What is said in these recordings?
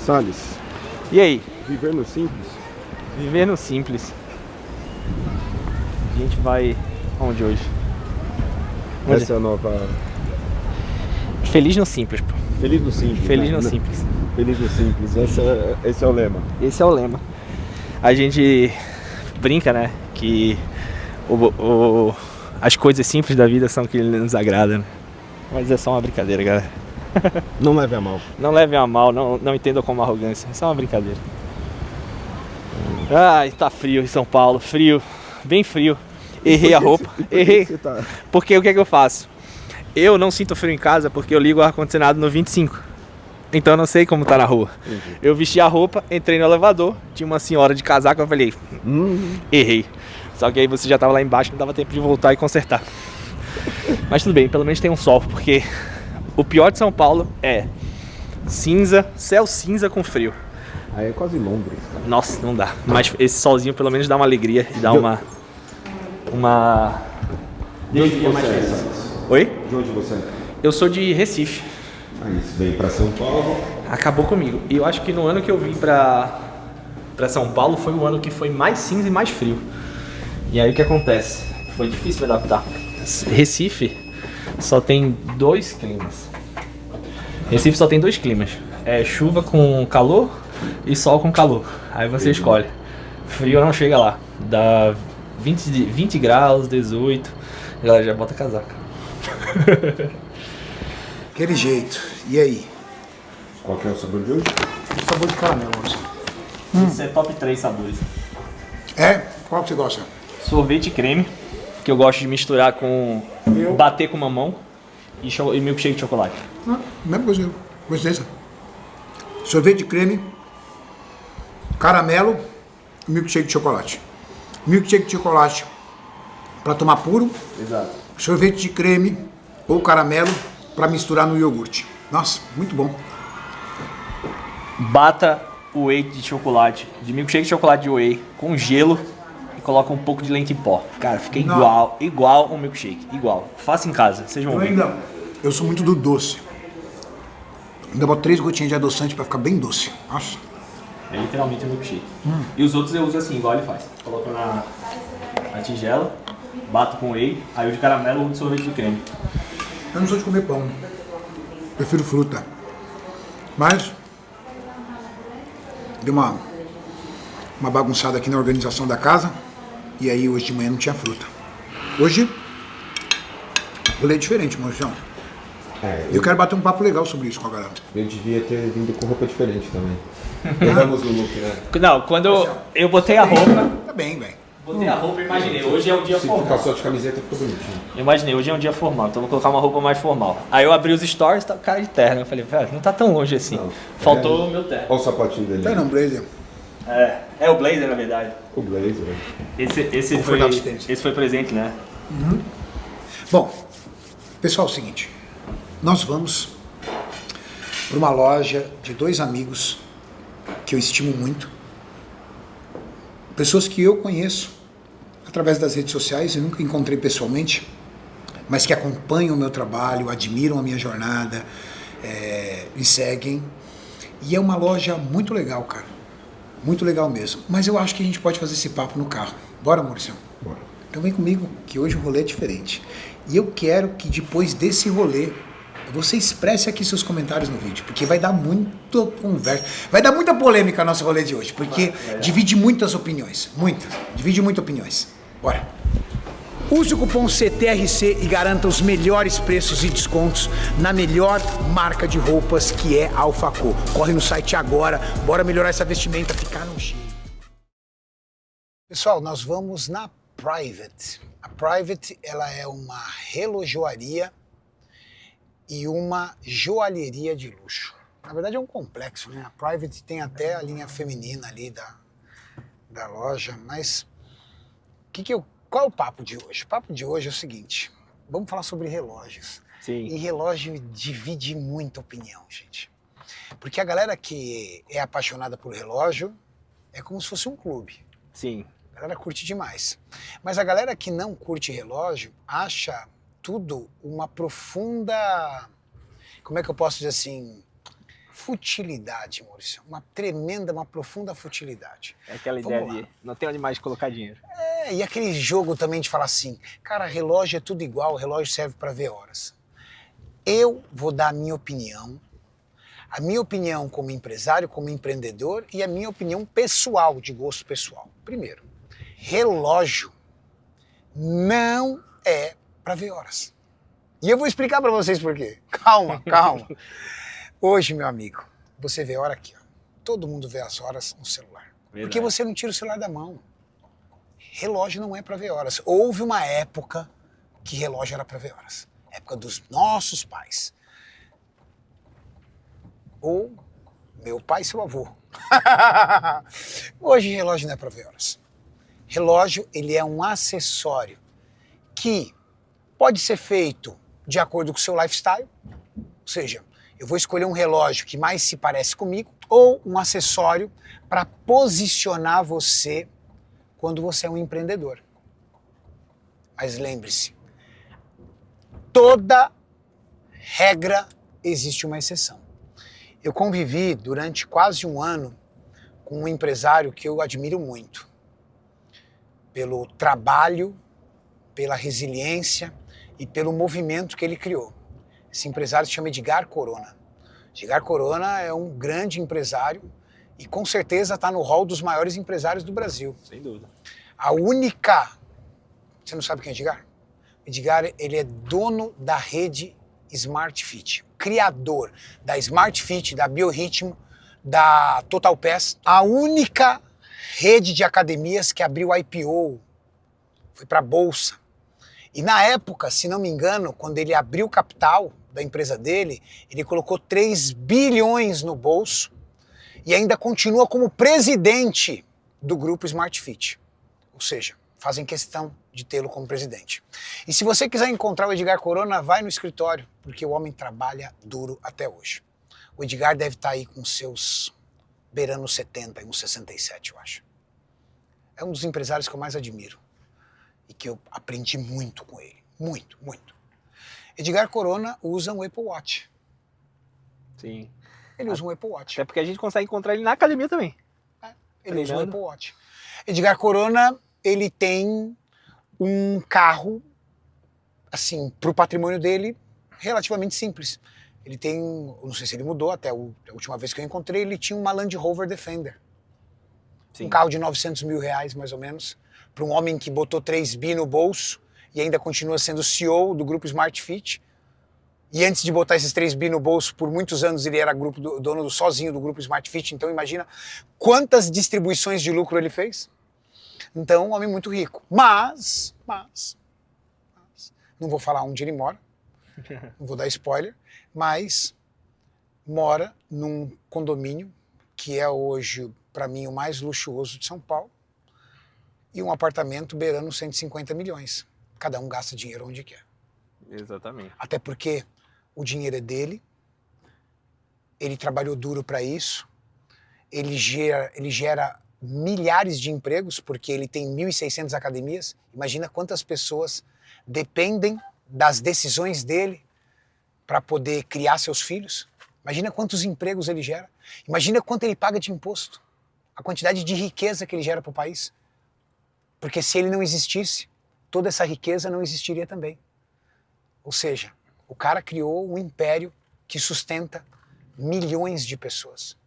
Salles, E aí? viver no simples? Viver no simples. A gente vai aonde hoje? Onde? Essa é a nova... Feliz no simples, pô. Feliz no simples. Feliz né? no simples. Feliz no simples, esse é o lema. Esse é o lema. A gente brinca, né? Que as coisas simples da vida são que nos agradam, né? Mas é só uma brincadeira, galera. Não leve a mal. Não levem a mal, não entendam como arrogância. É só uma brincadeira. Ai, tá frio em São Paulo. Frio. Bem frio. Errei a roupa. Errei. Tá... Porque o que é que eu faço? Eu não sinto frio em casa porque eu ligo o ar-condicionado no 25. Então eu não sei como tá na rua. Entendi. Eu vesti a roupa, entrei no elevador, tinha uma senhora de casaco, eu falei, errei. Só que aí você já tava lá embaixo, não dava tempo de voltar e consertar. Mas tudo bem, pelo menos tem um sol, porque o pior de São Paulo é cinza, céu cinza com frio. Aí é quase Londres, cara. Nossa, não dá. Mas esse solzinho pelo menos dá uma alegria e dá uma... De onde você é, Salles? Oi? De onde você é? Eu sou de Recife. Aí você veio pra São Paulo. Acabou comigo. E eu acho que no ano que eu vim pra São Paulo foi o ano que foi mais cinza e mais frio. E aí o que acontece? Foi difícil me adaptar. Recife só tem dois climas. Recife só tem dois climas. É chuva com calor e sol com calor. Aí você escolhe. Frio não chega lá. Dá 20 graus, 18. A galera já bota casaca. Aquele jeito. E aí? Qual que é o sabor de hoje? O sabor de caramelo, moço. Isso é top 3 sabores. É? Qual que você gosta? Sorvete e creme, que eu gosto de misturar com... Eu? bater com mamão e milkshake de chocolate. Mesma coisa, coincidência. Sorvete de creme, caramelo e milkshake de chocolate. Milkshake de chocolate para tomar puro. Exato. Sorvete de creme ou caramelo para misturar no iogurte. Nossa, muito bom. Bata o whey de chocolate, de milkshake de chocolate de whey com gelo e coloca um pouco de leite em pó. Cara, fica Não. igual um milkshake, igual. Faça em casa, vocês vão ver. Eu sou muito do doce. Ainda boto 3 gotinhas de adoçante para ficar bem doce. Nossa. É literalmente um milkshake. E os outros eu uso assim, igual ele faz. Coloco na tigela, bato com whey, aí o de caramelo ou de sorvete de creme. Eu não sou de comer pão. Prefiro fruta. Mas deu uma bagunçada aqui na organização da casa. E aí hoje de manhã não tinha fruta. Hoje, rolê diferente, Maurício. Eu quero bater um papo legal sobre isso com a galera. Eu devia ter vindo com roupa diferente também. Erramos o look, né? Não, quando eu botei a roupa, Tá bem, velho. e imaginei, hoje é um dia Se ficar só de camiseta, ficou bonitinho. Eu imaginei, hoje é um dia formal, então vou colocar uma roupa mais formal. Aí eu abri os stories, tá cara de terno. Eu falei, velho, não tá tão longe assim. Não. Faltou o meu terno. Olha o sapatinho dele. Tá não, Blazer. É o blazer, na verdade. O blazer. Esse foi da assistência. esse foi presente, né? Bom, pessoal, é o seguinte. Nós vamos para uma loja de 2 amigos que eu estimo muito. Pessoas que eu conheço através das redes sociais e nunca encontrei pessoalmente, mas que acompanham o meu trabalho, admiram a minha jornada, me seguem. E é uma loja muito legal, cara. Muito legal mesmo. Mas eu acho que a gente pode fazer esse papo no carro. Bora, Maurício? Bora. Então vem comigo, que hoje o rolê é diferente. E eu quero que depois desse rolê, você expresse aqui seus comentários no vídeo, porque vai dar muita conversa, vai dar muita polêmica no nosso rolê de hoje, porque divide muitas opiniões, divide muitas opiniões. Bora! Use o cupom CTRC e garanta os melhores preços e descontos na melhor marca de roupas, que é a Alphacô. Corre no site agora, bora melhorar essa vestimenta, ficar no shape. Pessoal, nós vamos na Private. A Private, ela é uma relojoaria e uma joalheria de luxo. Na verdade é um complexo, né? A Private tem até a linha feminina ali da loja, mas qual é o papo de hoje? O papo de hoje é o seguinte, vamos falar sobre relógios. Sim. E relógio divide muita opinião, gente. Porque a galera que é apaixonada por relógio é como se fosse um clube. Sim. A galera curte demais. Mas a galera que não curte relógio acha tudo uma profunda... Como é que eu posso dizer assim? futilidade, Maurício. Uma profunda futilidade. É aquela Vamos ideia lá. de não tem onde mais colocar dinheiro. E aquele jogo também de falar assim, cara, relógio é tudo igual, relógio serve para ver horas. Eu vou dar a minha opinião como empresário, como empreendedor e a minha opinião pessoal, de gosto pessoal. Primeiro, relógio não é para ver horas. E eu vou explicar para vocês por quê. Calma. Hoje, meu amigo, você vê a hora aqui, ó. Todo mundo vê as horas no celular. Verdade. Porque você não tira o celular da mão. Relógio não é para ver horas. Houve uma época que relógio era para ver horas. Época dos nossos pais. Ou meu pai e seu avô. Hoje relógio não é para ver horas. Relógio, ele é um acessório que pode ser feito de acordo com o seu lifestyle. Ou seja, eu vou escolher um relógio que mais se parece comigo ou um acessório para posicionar você quando você é um empreendedor. Mas lembre-se, toda regra existe uma exceção. Eu convivi durante quase um ano com um empresário que eu admiro muito. Pelo trabalho, pela resiliência e pelo movimento que ele criou. Esse empresário se chama Edgar Corona. Edgar Corona é um grande empresário e com certeza está no hall dos maiores empresários do Brasil. Sem dúvida. A única... Você não sabe quem é Edgar? Edgar, ele é dono da rede Smart Fit, criador da Smart Fit, da Biorritmo, da Total Pass. A única rede de academias que abriu IPO, foi para a Bolsa. E na época, se não me engano, quando ele abriu o capital da empresa dele, ele colocou 3 bilhões no bolso e ainda continua como presidente do grupo Smart Fit. Ou seja, fazem questão de tê-lo como presidente. E se você quiser encontrar o Edgar Corona, vai no escritório, porque o homem trabalha duro até hoje. O Edgar deve estar aí com seus beirando 70 e uns 67, eu acho. É um dos empresários que eu mais admiro e que eu aprendi muito com ele. Muito. Edgar Corona usa um Apple Watch. Sim. Ele usa um Apple Watch. Até porque a gente consegue encontrar ele na academia também. Ele usa um Treinando. Apple Watch. Edgar Corona, ele tem um carro, assim, pro patrimônio dele, relativamente simples. Ele tem, não sei se ele mudou, até a última vez que eu encontrei, ele tinha uma Land Rover Defender. Sim. Um carro de 900 mil reais, mais ou menos, para um homem que botou 3 bi no bolso e ainda continua sendo CEO do grupo Smart Fit. E antes de botar esses 3 bi no bolso, por muitos anos ele era dono sozinho do grupo Smart Fit, então imagina quantas distribuições de lucro ele fez. Então, um homem muito rico. Mas, não vou falar onde ele mora, não vou dar spoiler, mas mora num condomínio que é hoje, para mim, o mais luxuoso de São Paulo, e um apartamento beirando 150 milhões. Cada um gasta dinheiro onde quer. Exatamente. Até porque o dinheiro é dele, ele trabalhou duro para isso, ele gera milhares de empregos, porque ele tem 1.600 academias. Imagina quantas pessoas dependem das decisões dele para poder criar seus filhos. Imagina quantos empregos ele gera. Imagina quanto ele paga de imposto. A quantidade de riqueza que ele gera para o país. Porque se ele não existisse, toda essa riqueza não existiria também. Ou seja, o cara criou um império que sustenta milhões de pessoas.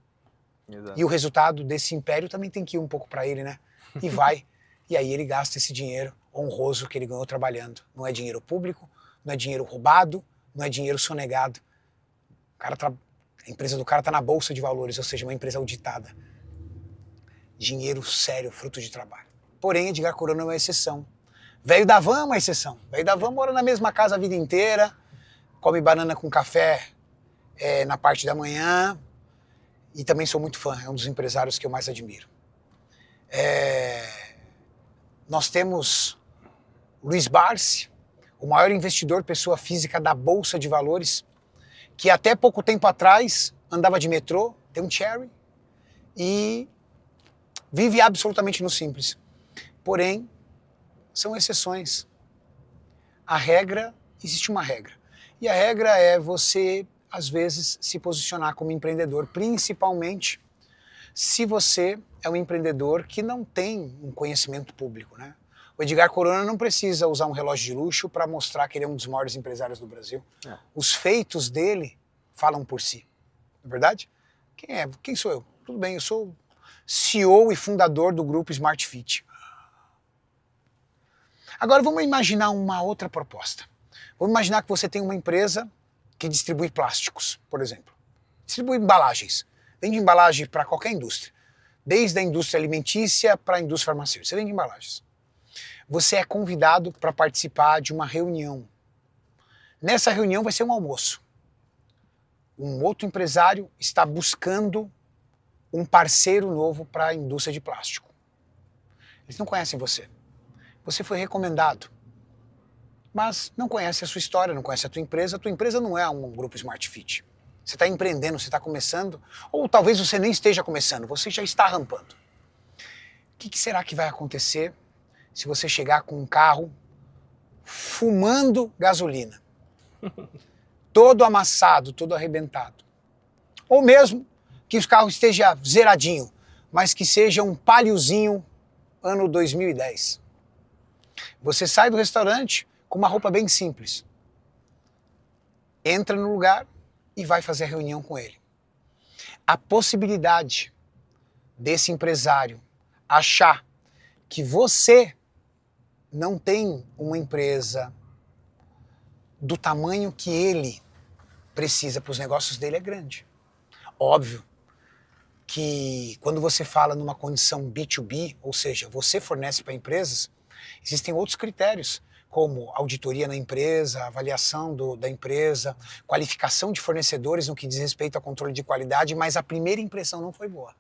Exato. E o resultado desse império também tem que ir um pouco para ele, né? E vai. E aí ele gasta esse dinheiro honroso que ele ganhou trabalhando. Não é dinheiro público, não é dinheiro roubado, não é dinheiro sonegado. A empresa do cara está na bolsa de valores, ou seja, uma empresa auditada. Dinheiro sério, fruto de trabalho. Porém, Edgar Corona é uma exceção. Velho da van é uma exceção. Velho da van mora na mesma casa a vida inteira, come banana com café na parte da manhã, e também sou muito fã, é um dos empresários que eu mais admiro. Nós temos Luiz Barsi, o maior investidor pessoa física da Bolsa de Valores, que até pouco tempo atrás andava de metrô, tem um Cherry, e vive absolutamente no simples. Porém, são exceções. Existe uma regra. E a regra é você às vezes, se posicionar como empreendedor, principalmente se você é um empreendedor que não tem um conhecimento público, né? O Edgar Corona não precisa usar um relógio de luxo para mostrar que ele é um dos maiores empresários do Brasil. Os feitos dele falam por si. Não é verdade? Quem é? Quem sou eu? Tudo bem, eu sou CEO e fundador do grupo Smart Fit. Agora vamos imaginar uma outra proposta. Vamos imaginar que você tem uma empresa que distribui plásticos, por exemplo. Distribui embalagens. Vende embalagem para qualquer indústria. Desde a indústria alimentícia para a indústria farmacêutica. Você vende embalagens. Você é convidado para participar de uma reunião. Nessa reunião vai ser um almoço. Um outro empresário está buscando um parceiro novo para a indústria de plástico. Eles não conhecem você. Você foi recomendado, mas não conhece a sua história, não conhece a tua empresa não é um grupo Smart Fit. Você está empreendendo, você está começando, ou talvez você nem esteja começando, você já está rampando. O que será que vai acontecer se você chegar com um carro fumando gasolina? Todo amassado, todo arrebentado. Ou mesmo que o carro esteja zeradinho, mas que seja um Paliozinho ano 2010. Você sai do restaurante com uma roupa bem simples. Entra no lugar e vai fazer a reunião com ele. A possibilidade desse empresário achar que você não tem uma empresa do tamanho que ele precisa para os negócios dele é grande. Óbvio que quando você fala numa condição B2B, ou seja, você fornece para empresas, existem outros critérios, como auditoria na empresa, avaliação da empresa, qualificação de fornecedores no que diz respeito ao controle de qualidade, mas a primeira impressão não foi boa.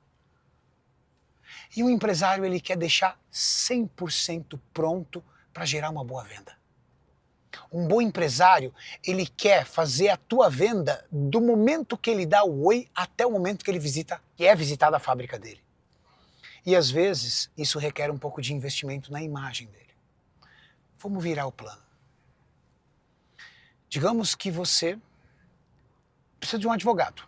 E o empresário ele quer deixar 100% pronto para gerar uma boa venda. Um bom empresário, ele quer fazer a tua venda do momento que ele dá o oi até o momento que ele visita, que é visitada a fábrica dele. E às vezes isso requer um pouco de investimento na imagem dele. Vamos virar o plano. Digamos que você precisa de um advogado.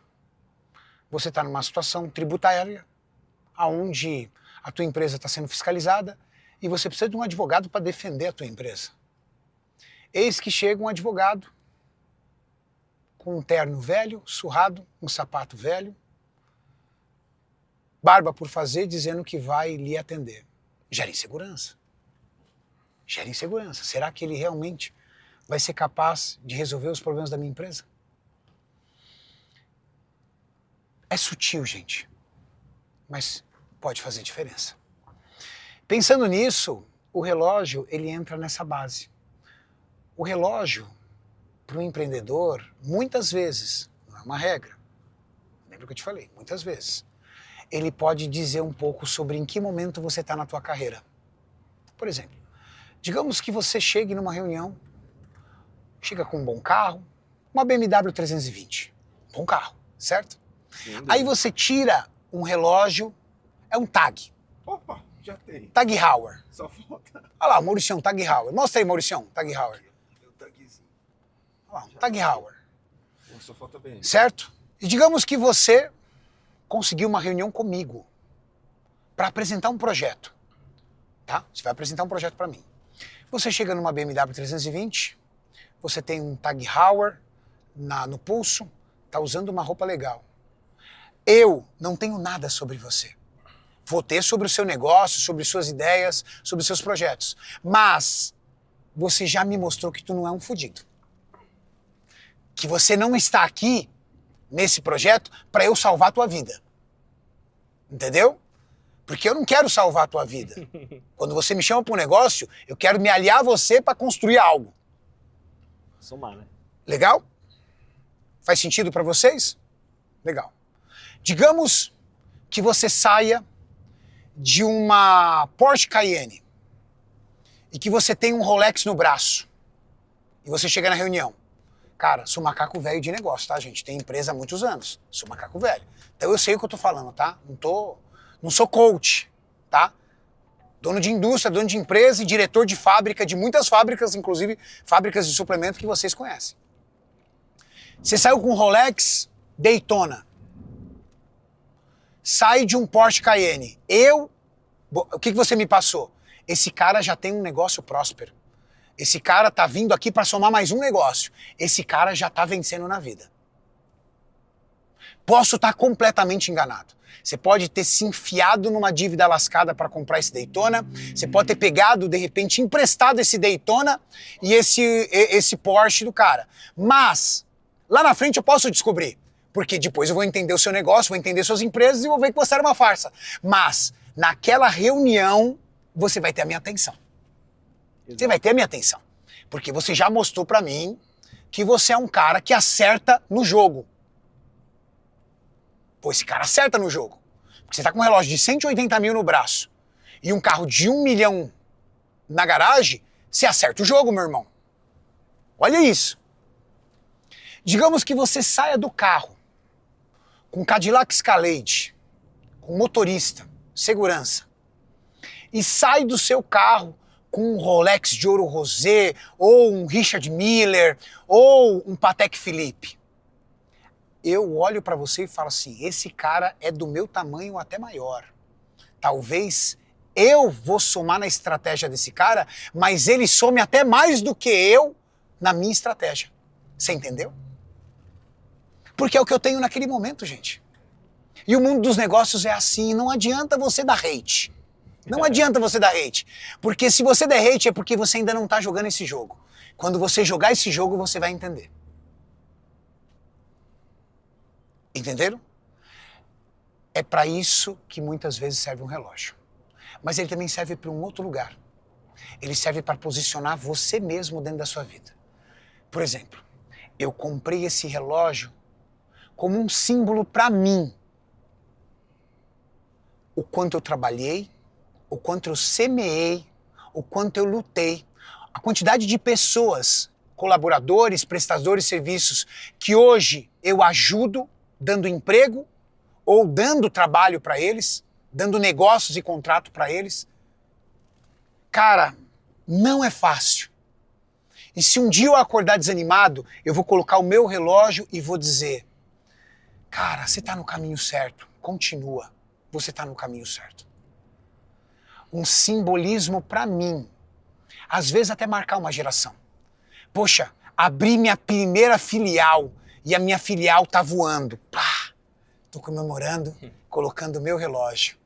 Você está numa situação tributária, onde a tua empresa está sendo fiscalizada e você precisa de um advogado para defender a tua empresa. Eis que chega um advogado com um terno velho, surrado, um sapato velho, barba por fazer, dizendo que vai lhe atender. Gera insegurança. Gera insegurança. Será que ele realmente vai ser capaz de resolver os problemas da minha empresa? É sutil, gente, mas pode fazer diferença. Pensando nisso, o relógio ele entra nessa base. O relógio, para o empreendedor, muitas vezes, não é uma regra, lembra que eu te falei, muitas vezes, ele pode dizer um pouco sobre em que momento você está na tua carreira. Por exemplo, digamos que você chegue numa reunião, chega com um bom carro, uma BMW 320, bom carro, certo? Sim, aí você tira um relógio, é um TAG. Opa, já tem. TAG Heuer. Só falta. Olha lá, Mauricião, TAG Heuer. Mostra aí, Mauricião, TAG Heuer. O tagzinho. Olha lá, TAG Heuer. Só falta bem. Certo? E digamos que você conseguiu uma reunião comigo para apresentar um projeto. Tá? Você vai apresentar um projeto para mim. Você chega numa BMW 320, você tem um TAG Heuer no pulso, tá usando uma roupa legal. Eu não tenho nada sobre você. Vou ter sobre o seu negócio, sobre suas ideias, sobre os seus projetos. Mas você já me mostrou que tu não é um fudido. Que você não está aqui, nesse projeto, para eu salvar a tua vida. Entendeu? Porque eu não quero salvar a tua vida. Quando você me chama para um negócio, eu quero me aliar a você para construir algo. Somar, né? Legal? Faz sentido para vocês? Legal. Digamos que você saia de uma Porsche Cayenne e que você tem um Rolex no braço e você chega na reunião. Cara, sou macaco velho de negócio, tá, gente? Tem empresa há muitos anos. Sou macaco velho. Então eu sei o que eu tô falando, tá? Não sou coach, tá? Dono de indústria, dono de empresa e diretor de fábrica, de muitas fábricas, inclusive fábricas de suplemento que vocês conhecem. Você saiu com um Rolex Daytona. Sai de um Porsche Cayenne. O que você me passou? Esse cara já tem um negócio próspero. Esse cara tá vindo aqui para somar mais um negócio. Esse cara já tá vencendo na vida. Posso estar completamente enganado. Você pode ter se enfiado numa dívida lascada para comprar esse Daytona. Você pode ter pegado, de repente, emprestado esse Daytona e esse Porsche do cara. Mas, lá na frente eu posso descobrir. Porque depois eu vou entender o seu negócio, vou entender suas empresas e vou ver que você era uma farsa. Mas, naquela reunião, você vai ter a minha atenção. Você vai ter a minha atenção. Porque você já mostrou pra mim que você é um cara que acerta no jogo. Pô, esse cara acerta no jogo. Porque você tá com um relógio de 180 mil no braço e um carro de 1 milhão na garagem, você acerta o jogo, meu irmão. Olha isso. Digamos que você saia do carro com Cadillac Escalade, com motorista, segurança, e sai do seu carro com um Rolex de ouro rosé, ou um Richard Miller, ou um Patek Philippe. Eu olho pra você e falo assim, esse cara é do meu tamanho ou até maior. Talvez eu vou somar na estratégia desse cara, mas ele some até mais do que eu na minha estratégia. Você entendeu? Porque é o que eu tenho naquele momento, gente. E o mundo dos negócios é assim, não adianta você dar hate. Não adianta você dar hate. Porque se você der hate é porque você ainda não tá jogando esse jogo. Quando você jogar esse jogo, você vai entender. Entenderam? É para isso que muitas vezes serve um relógio. Mas ele também serve para um outro lugar. Ele serve para posicionar você mesmo dentro da sua vida. Por exemplo, eu comprei esse relógio como um símbolo para mim. O quanto eu trabalhei, o quanto eu semeei, o quanto eu lutei, a quantidade de pessoas, colaboradores, prestadores de serviços que hoje eu ajudo dando emprego ou dando trabalho para eles, dando negócios e contrato para eles. Cara, não é fácil. E se um dia eu acordar desanimado, eu vou colocar o meu relógio e vou dizer, cara, você está no caminho certo, continua, você está no caminho certo. Um simbolismo para mim, às vezes até marcar uma geração. Poxa, abri minha primeira filial e a minha filial tá voando. Pá, tô comemorando, colocando o meu relógio.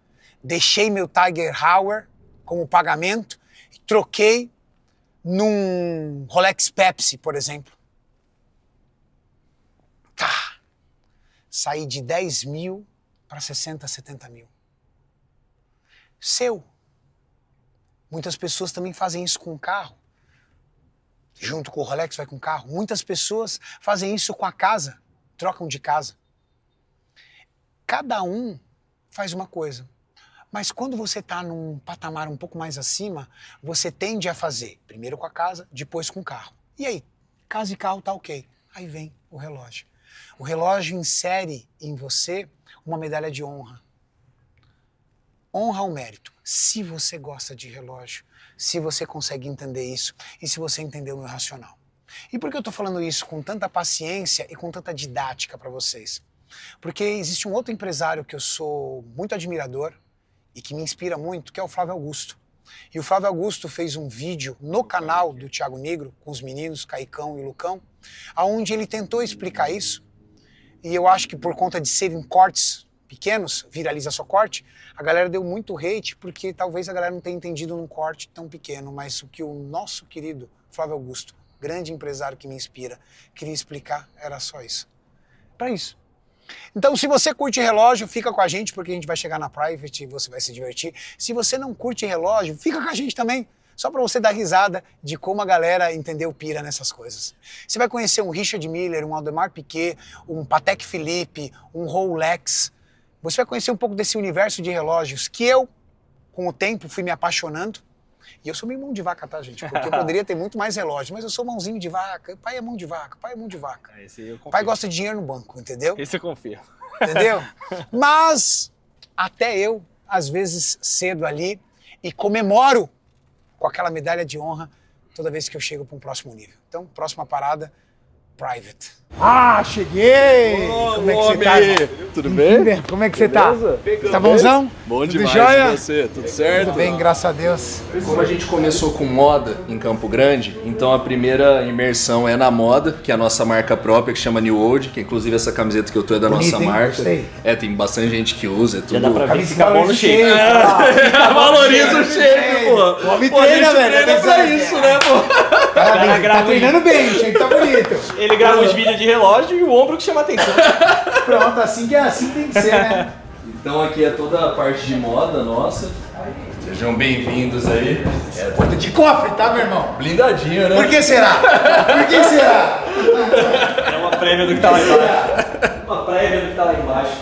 Deixei meu Tiger Heuer como pagamento e troquei num Rolex Pepsi, por exemplo. Tá. Saí de 10 mil para 60, 70 mil. Seu. Muitas pessoas também fazem isso com o carro. Junto com o Rolex vai com o carro. Muitas pessoas fazem isso com a casa. Trocam de casa. Cada um faz uma coisa. Mas quando você está num patamar um pouco mais acima, você tende a fazer primeiro com a casa, depois com o carro. E aí? Casa e carro tá ok. Aí vem o relógio. O relógio insere em você uma medalha de honra. Honra ao mérito. Se você gosta de relógio, se você consegue entender isso e se você entender o meu racional. E por que eu estou falando isso com tanta paciência e com tanta didática para vocês? Porque existe um outro empresário que eu sou muito admirador e que me inspira muito, que é o Flávio Augusto. E o Flávio Augusto fez um vídeo no canal do Thiago Negro, com os meninos Caicão e Lucão, onde ele tentou explicar isso. E eu acho que por conta de serem cortes pequenos, viraliza só corte, a galera deu muito hate, porque talvez a galera não tenha entendido num corte tão pequeno, mas o que o nosso querido Flávio Augusto, grande empresário que me inspira, queria explicar, era só isso. Para isso. Então, se você curte relógio, fica com a gente, porque a gente vai chegar na Private e você vai se divertir. Se você não curte relógio, fica com a gente também, só para você dar risada de como a galera entendeu pira nessas coisas. Você vai conhecer um Richard Miller, um Audemars Piguet, um Patek Philippe, um Rolex. Você vai conhecer um pouco desse universo de relógios que eu, com o tempo, fui me apaixonando. E eu sou meio mão de vaca, tá, gente? Porque eu poderia ter muito mais relógio, mas eu sou mãozinho de vaca. Pai é mão de vaca, pai é mão de vaca. Esse eu confio. Pai gosta de dinheiro no banco, entendeu? Esse eu confio. Entendeu? Mas até eu, às vezes, cedo ali e comemoro com aquela medalha de honra toda vez que eu chego para um próximo nível. Então, próxima parada, Private. Ah, cheguei! Como é que você tá, irmão? Tudo bem? Como é que você tá? Você tá bem? bonzão? Bom Tudo demais, jóia? e você? Tudo certo? Tudo bem, graças a Deus. Como a gente começou com moda em Campo Grande, então a primeira imersão é na moda, que é a nossa marca própria, que chama New Old, que inclusive essa camiseta que eu tô é da Bonita, nossa hein? marca. Gostei. Tem bastante gente que usa, é tudo... dá pra ver. Camisa Fica bom no shape. Valoriza o shape, pô. O homem Pô, a gente treina, velho. treina pra isso, né, pô? Parabéns, tá grava treinando bem, o shape tá bonito. Ele grava os vídeos de relógio e o ombro que chama atenção. Pronto, assim tem que ser, né? Então aqui é toda a parte de moda nossa. Sejam bem-vindos aí. Porta de cofre, tá, meu irmão? Blindadinho, né? Por que será? Por que será? É uma prévia do que tá lá embaixo. Uma prévia do que tá lá embaixo.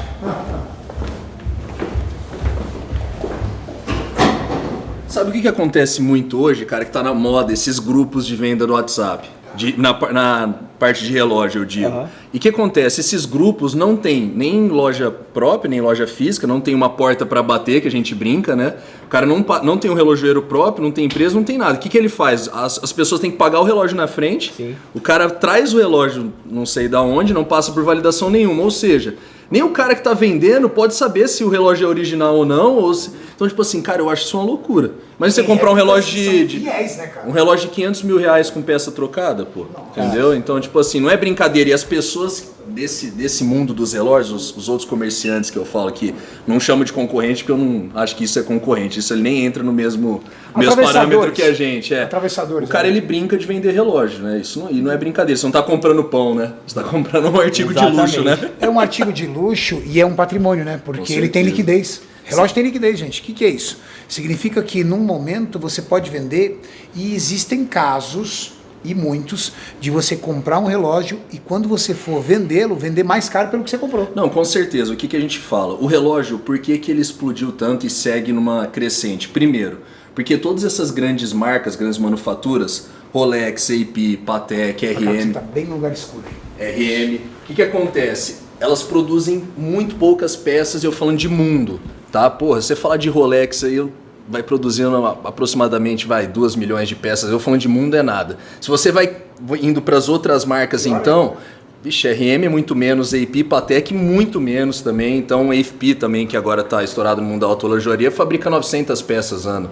Sabe o que acontece muito hoje, cara, que tá na moda, esses grupos de venda no WhatsApp? Na parte de relógio, eu digo. Uhum. E o que acontece? Esses grupos não tem nem loja própria, nem loja física, não tem uma porta para bater, que a gente brinca, né? O cara não tem um relojoeiro próprio, não tem empresa, não tem nada. O que ele faz? As pessoas têm que pagar o relógio na frente, Sim. O cara traz o relógio não sei da onde, não passa por validação nenhuma, ou seja... Nem o cara que tá vendendo pode saber se o relógio é original ou não. Então, tipo assim, cara, eu acho isso uma loucura. Mas você comprar um relógio Fiéis, né, cara? um relógio de 500 mil reais com peça trocada, pô. Entendeu? Então, tipo assim, não é brincadeira. E as pessoas desse mundo dos relógios, os outros comerciantes que eu falo aqui, não chamo de concorrente porque eu não acho que isso é concorrente. Isso ele nem entra no mesmo parâmetro que a gente. Atravessadores. O cara, ele brinca de vender relógio, né? E não é brincadeira. Você não tá comprando pão, né? Você tá comprando um artigo de luxo, né? É um artigo de luxo e é um patrimônio, né? Porque ele tem liquidez. Relógio tem liquidez, gente. O que é isso? Significa que num momento você pode vender e existem casos, e muitos, de você comprar um relógio e quando você for vendê-lo, vender mais caro pelo que você comprou. Não, com certeza. O que a gente fala? O relógio, por que ele explodiu tanto e segue numa crescente? Primeiro, porque todas essas grandes marcas, grandes manufaturas, Rolex, AP, Patek, RM... Você tá bem no lugar escuro. RM. O que acontece? Elas produzem muito poucas peças, eu falando de mundo, tá? Porra, você falar de Rolex aí, vai produzindo aproximadamente 2 milhões de peças, eu falando de mundo é nada. Se você vai indo para as outras marcas então, vixe, RM é muito menos, AP, Patek muito menos também, então AFP também, que agora está estourado no mundo da autolojaria, fabrica 900 peças ano.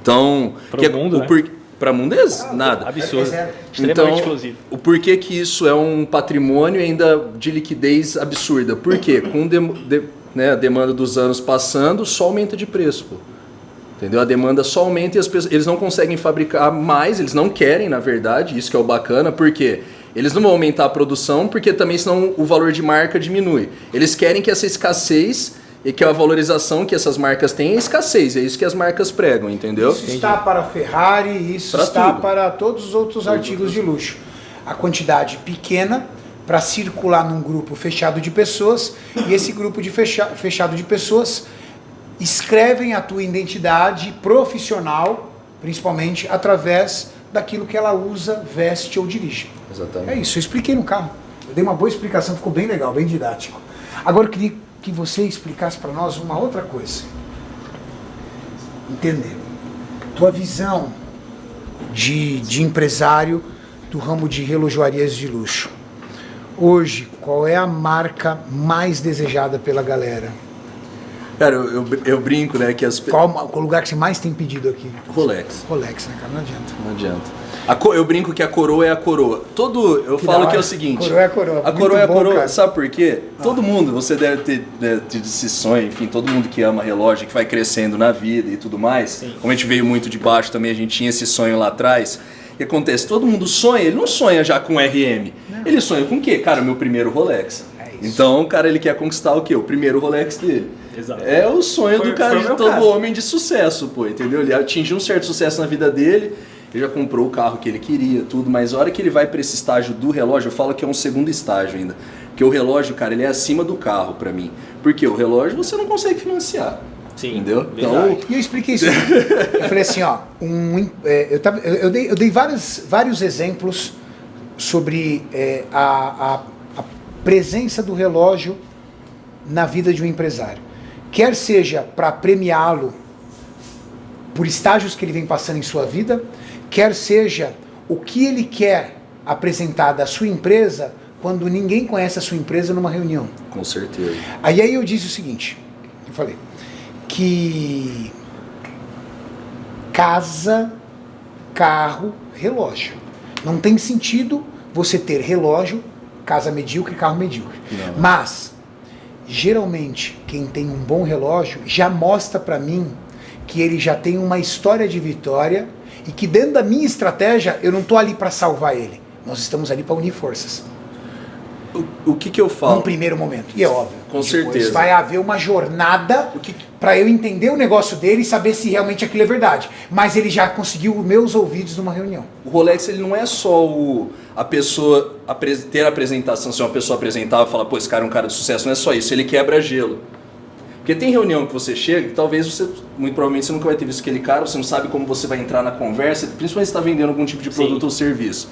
Então... Pro mundo, né? Para mundo é nada. Absurdo. É Extremamente Então, exclusivo. o porquê que isso é um patrimônio ainda de liquidez absurda? Por quê? Com a demanda dos anos passando, só aumenta de preço, pô. Entendeu? A demanda só aumenta e as pessoas, eles não conseguem fabricar mais, eles não querem, na verdade, isso que é o bacana, porque eles não vão aumentar a produção, porque também senão o valor de marca diminui. Eles querem que essa escassez e que a valorização que essas marcas têm é escassez, é isso que as marcas pregam, entendeu? Isso está para a Ferrari, isso Pra está tudo. para todos os outros artigos de luxo. A quantidade pequena para circular num grupo fechado de pessoas e esse grupo de fechado de pessoas escrevem a tua identidade profissional, principalmente através daquilo que ela usa, veste ou dirige. Exatamente. É isso, eu expliquei no carro. Eu dei uma boa explicação, ficou bem legal, bem didático. Agora eu queria que você explicasse para nós uma outra coisa. Entender. Tua visão de empresário do ramo de relojoarias de luxo. Hoje, qual é a marca mais desejada pela galera? Cara, eu brinco, né, que Qual o lugar que você mais tem pedido aqui? Rolex. Rolex, né, cara? Não adianta. Não adianta. Eu brinco que a coroa é a coroa. Eu Que falo da que é hora. o seguinte. Coroa é a coroa. A Muito coroa é a bom, coroa. cara. Sabe por quê? Todo mundo, você deve ter tido esse sonho, enfim, todo mundo que ama relógio, que vai crescendo na vida e tudo mais. Sim. Como a gente veio muito de baixo também, a gente tinha esse sonho lá atrás. O que acontece? Todo mundo sonha, ele não sonha já com RM. Não. Ele sonha com o quê? Cara, o meu primeiro Rolex. É isso. Então, cara, ele quer conquistar o quê? O primeiro Rolex dele. Exato. É o sonho Foi do cara, o de meu todo caso. homem de sucesso, pô, entendeu? Ele atingiu um certo sucesso na vida dele, ele já comprou o carro que ele queria, tudo, mas a hora que ele vai para esse estágio do relógio, eu falo que é um segundo estágio ainda. Porque o relógio, cara, ele é acima do carro pra mim. Porque o relógio você não consegue financiar. Sim, Entendeu? verdade. E eu expliquei isso. Eu falei assim, ó, eu dei vários exemplos sobre a presença do relógio na vida de um empresário. Quer seja para premiá-lo por estágios que ele vem passando em sua vida, quer seja o que ele quer apresentar da sua empresa quando ninguém conhece a sua empresa numa reunião. Com certeza. Aí eu disse o seguinte, eu falei, que casa, carro, relógio. Não tem sentido você ter relógio, casa medíocre, carro medíocre. Não. Mas, geralmente, quem tem um bom relógio já mostra pra mim que ele já tem uma história de vitória e que dentro da minha estratégia eu não tô ali pra salvar ele. Nós estamos ali pra unir forças. O que eu falo? Num primeiro momento. E é óbvio. Com depois certeza. vai haver uma jornada para eu entender o negócio dele e saber se realmente aquilo é verdade. Mas ele já conseguiu meus ouvidos numa reunião. O Rolex, ele não é só a pessoa ter a apresentação, se uma pessoa apresentar e falar, pô, esse cara é um cara de sucesso, não é só isso, ele quebra gelo. Porque tem reunião que você chega e talvez você, muito provavelmente, você nunca vai ter visto aquele cara, você não sabe como você vai entrar na conversa, principalmente se está vendendo algum tipo de produto ou serviço.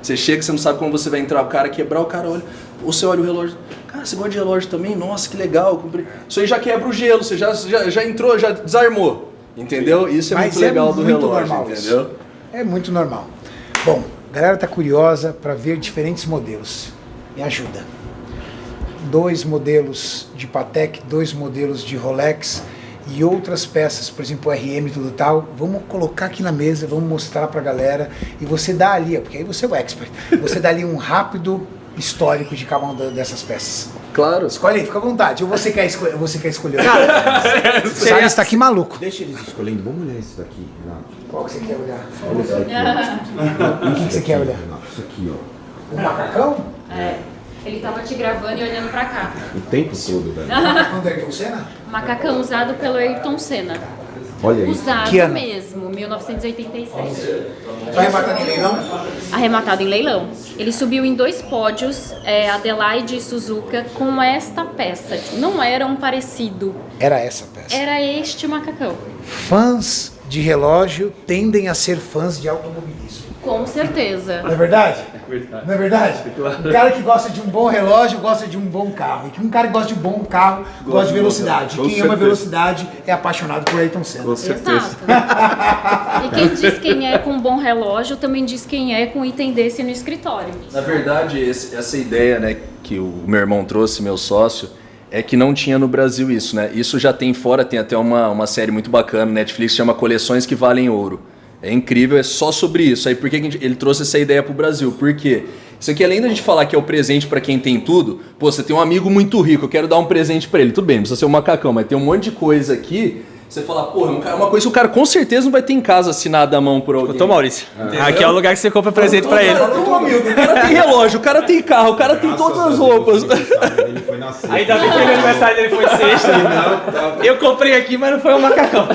Você chega, você não sabe como você vai entrar, o cara quebrar, o cara olha, ou você olha o relógio, cara, você gosta de relógio também? Nossa, que legal. Isso aí já quebra o gelo, você já entrou, já desarmou, entendeu? Isso é Mas muito legal do relógio, normal entendeu? isso. É muito normal. Bom, a galera tá curiosa para ver diferentes modelos. Me ajuda. 2 modelos de Patek, 2 modelos de Rolex e outras peças, por exemplo, o RM e tudo tal. Vamos colocar aqui na mesa, vamos mostrar pra galera e você dá ali, porque aí você é o expert, você dá ali um rápido histórico de cada uma dessas peças. Claro. Escolhe aí, fica à vontade. Ou você quer escolher? O Salles está aqui maluco. Deixa eles escolhendo. Vamos olhar isso daqui, Renato. Qual que você quer olhar? Olha isso daqui. ó. O que você quer olhar? Renato, isso aqui, ó. O macacão? É. Ele tava te gravando e olhando pra cá. O tempo todo, velho. Macacão da Ayrton Senna? Macacão usado pelo Ayrton Senna. Olha isso. Usado Que ano? mesmo, 1987. Vai arrematando em leilão? Arrematado em leilão. Ele subiu em 2 pódios, Adelaide e Suzuka, com esta peça. Não era um parecido, Era essa peça. era este macacão. Fãs de relógio tendem a ser fãs de automobilismo. Com certeza. Não é verdade? Não é verdade? O cara que gosta de um bom relógio gosta de um bom carro. E um cara que gosta de um bom carro gosta de velocidade. Com Quem ama certeza. velocidade é apaixonado por Ayrton Senna. Exato. E quem diz quem é com um bom relógio também diz quem é com item desse no escritório. Na verdade, essa ideia, né, que o meu irmão trouxe, meu sócio, é que não tinha no Brasil isso, né? Isso já tem fora, tem até uma série muito bacana, Netflix, chama Coleções que Valem Ouro. É incrível, é só sobre isso. Aí por que ele trouxe essa ideia pro Brasil? Por quê? Isso aqui, além da gente falar que é o presente para quem tem tudo, pô, você tem um amigo muito rico, eu quero dar um presente para ele. Tudo bem, não precisa ser um macacão, mas tem um monte de coisa aqui. Você fala, porra, uma coisa que o cara com certeza não vai ter em casa assinada à mão por alguém. Ô, Maurício, aqui é o lugar que você compra presente pra ele. O cara tem um amigo, o cara tem relógio, o cara tem carro, o cara tem todas as roupas. Ele foi na sexta. Ainda bem que o aniversário dele foi sexta. Eu comprei aqui, mas não foi um macacão.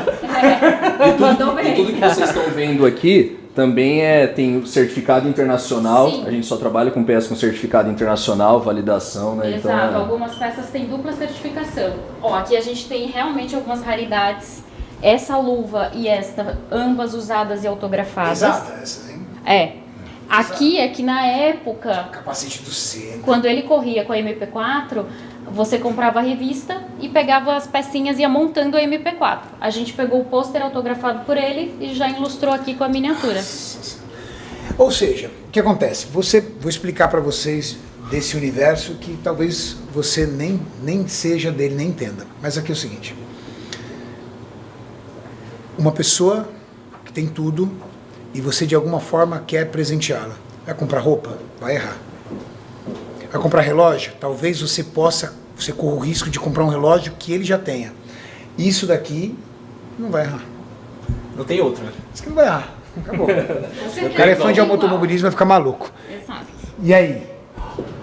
Mandou E tudo bem. que vocês estão vendo aqui também tem o certificado internacional. Sim. A gente só trabalha com peças com certificado internacional, validação, né? Exato, Então, algumas peças têm dupla certificação. Ó, aqui a gente tem realmente algumas raridades. Essa luva e esta, ambas usadas e autografadas. Exato, essa, hein? É. Aqui é que na época, Capacete do Senna. quando ele corria com a MP4, você comprava a revista e pegava as pecinhas e ia montando a MP4. A gente pegou o pôster autografado por ele e já ilustrou aqui com a miniatura. Ou seja, o que acontece? Vou explicar para vocês desse universo que talvez você nem seja dele, nem entenda. Mas aqui é o seguinte. Uma pessoa que tem tudo e você de alguma forma quer presenteá-la. Vai comprar roupa? Vai errar. Vai comprar relógio? Talvez você corra o risco de comprar um relógio que ele já tenha. Isso daqui não vai errar. Não tem outro, né? Isso aqui não vai errar. Acabou. O O cara é fã de automobilismo, vai ficar maluco. Exato. E aí?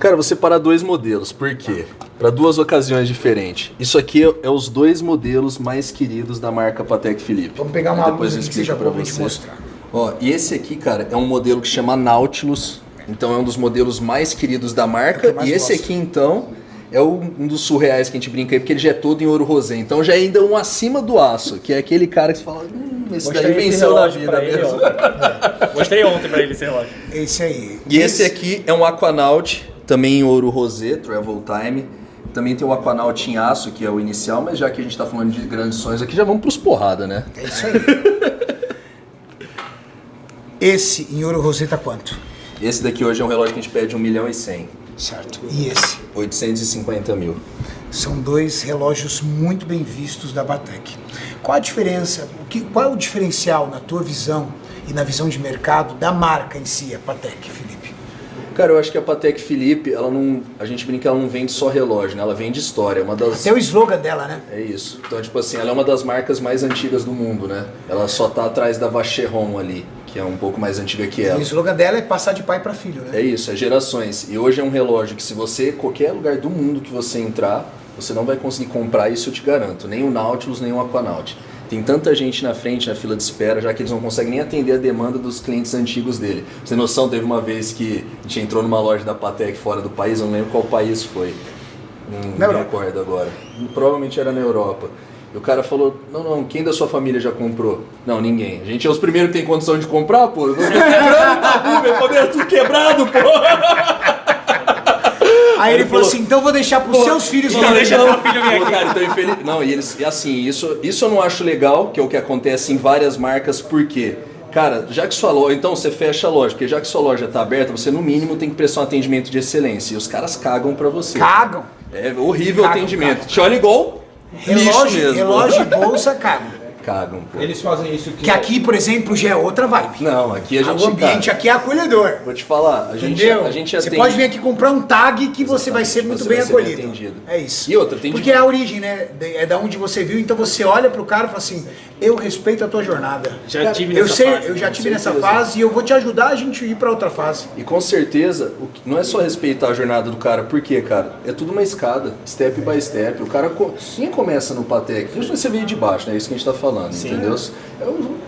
cara, vou separar 2 modelos. Por quê? Para 2 ocasiões diferentes. Isso aqui é os 2 modelos mais queridos da marca Patek Philippe. Vamos pegar uma Aí depois luz eu que seja explico boa para pra gente você. mostrar. Ó, e esse aqui, cara, é um modelo que chama Nautilus. Então é um dos modelos mais queridos da É o que marca. eu mais E esse gosto. aqui, então, é um dos surreais que a gente brinca aí, porque ele já é todo em ouro rosé. Então já é ainda um acima do aço, que é aquele cara que você fala, esse daí venceu na vida mesmo. Mostrei ontem pra ele esse relógio. Esse aí. E esse aqui é um Aquanaut, também em ouro rosé, Travel Time. Também tem o Aquanaut em aço, que é o inicial, mas já que a gente tá falando de grandes sonhos aqui, já vamos pros porrada, né? É isso aí. Esse em ouro rosé tá quanto? Esse daqui hoje é um relógio que a gente pede 1.100.000. Certo. E esse? 850 mil. São dois relógios muito bem vistos da Patek. Qual a diferença, qual é o diferencial na tua visão e na visão de mercado da marca em si, a Patek, Felipe? Cara, eu acho que a Patek Philippe, a gente brinca que ela não vende só relógio, né? Ela vende história. Até o slogan dela, né? É isso. Então, tipo assim, ela é uma das marcas mais antigas do mundo, né? Ela só tá atrás da Vacheron ali, que é um pouco mais antiga que ela. O slogan dela é passar de pai para filho, né? É isso, é gerações. E hoje é um relógio que se você, qualquer lugar do mundo que você entrar, você não vai conseguir comprar, isso eu te garanto. Nem o Nautilus, nem o Aquanaut. Tem tanta gente na frente, na fila de espera, já que eles não conseguem nem atender a demanda dos clientes antigos dele. Pra você ter noção, teve uma vez que a gente entrou numa loja da Patek fora do país, eu não lembro qual país foi. Não me recordo agora. Provavelmente era na Europa. E o cara falou, não, quem da sua família já comprou? Não, ninguém. A gente é os primeiros que tem condição de comprar, pô. Eu tô quebrando, minha família é tudo quebrado, pô. Aí ele falou assim, então vou deixar pros seus filhos. Não, deixa teu filho vir aqui. Cara, então infeliz... Não, e assim, isso eu não acho legal, que é o que acontece em várias marcas, por quê? Cara, já que sua loja... Então você fecha a loja, porque já que sua loja tá aberta, você no mínimo tem que prestar um atendimento de excelência. E os caras cagam pra você. Cagam. É horrível o atendimento. Te olha igual lixo mesmo. Relógio e bolsa, cagam. Cagam, pô. Eles fazem isso Que aqui, por exemplo, já é outra vibe. Não, aqui a gente... O ambiente aqui é acolhedor. Vou te falar, a Entendeu? gente você atende... pode vir aqui comprar um tag que você vai ser muito você bem vai ser bem acolhido. atendido. É isso. E outra, tem porque é a origem, né? É da onde você viu, então você olha pro cara e fala assim, eu respeito a tua jornada. Já tive eu nessa sei, fase, eu já com tive nessa certeza. fase e eu vou te ajudar a gente ir pra outra fase. E com certeza, não é só respeitar a jornada do cara, por quê, cara? É tudo uma escada, step by step. O cara, quem começa no Patek, principalmente você veio de baixo, né? É isso que a gente tá falando, entendeu?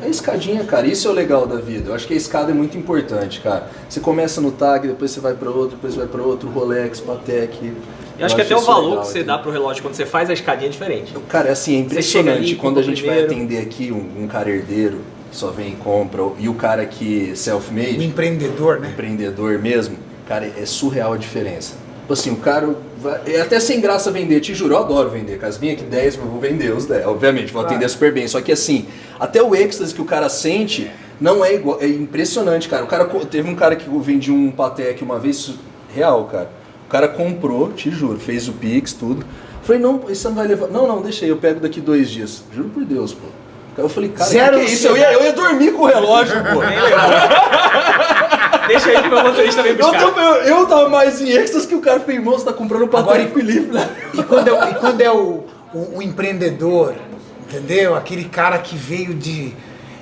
É a escadinha, cara. Isso é o legal da vida. Eu acho que a escada é muito importante, cara. Você começa no Tag, depois você vai pra outro, depois vai pra outro, Rolex, Patek. Eu acho que até o isso valor legal, que você entendeu? dá pro relógio quando você faz a escadinha é diferente. Cara, é assim, é Você chega impressionante. ali, Quando a compra gente primeiro. vai atender aqui um cara herdeiro, que só vem e compra, e o cara que O self-made, empreendedor, né? empreendedor mesmo, cara, é surreal a diferença. Tipo assim, o cara é até sem graça vender, te juro, eu adoro vender. Caso vim aqui 10, eu vou vender os 10, obviamente, vou atender super bem. Só que assim, até o êxtase que o cara sente não é igual, é impressionante, cara. Teve um cara que vendia um Patek uma vez, real, cara. O cara comprou, te juro, fez o Pix, tudo. Eu falei, não, isso não vai levar. Não, deixa aí, eu pego daqui 2 dias. Juro por Deus, pô. Eu falei, cara, Zero que é isso? Eu ia dormir com o relógio, pô. Deixa aí que meu motorista vem buscar. Eu tava mais em êxtase que o cara falou, irmão, você tá comprando o Patek Philippe, né? E quando é o empreendedor, entendeu? Aquele cara que veio de...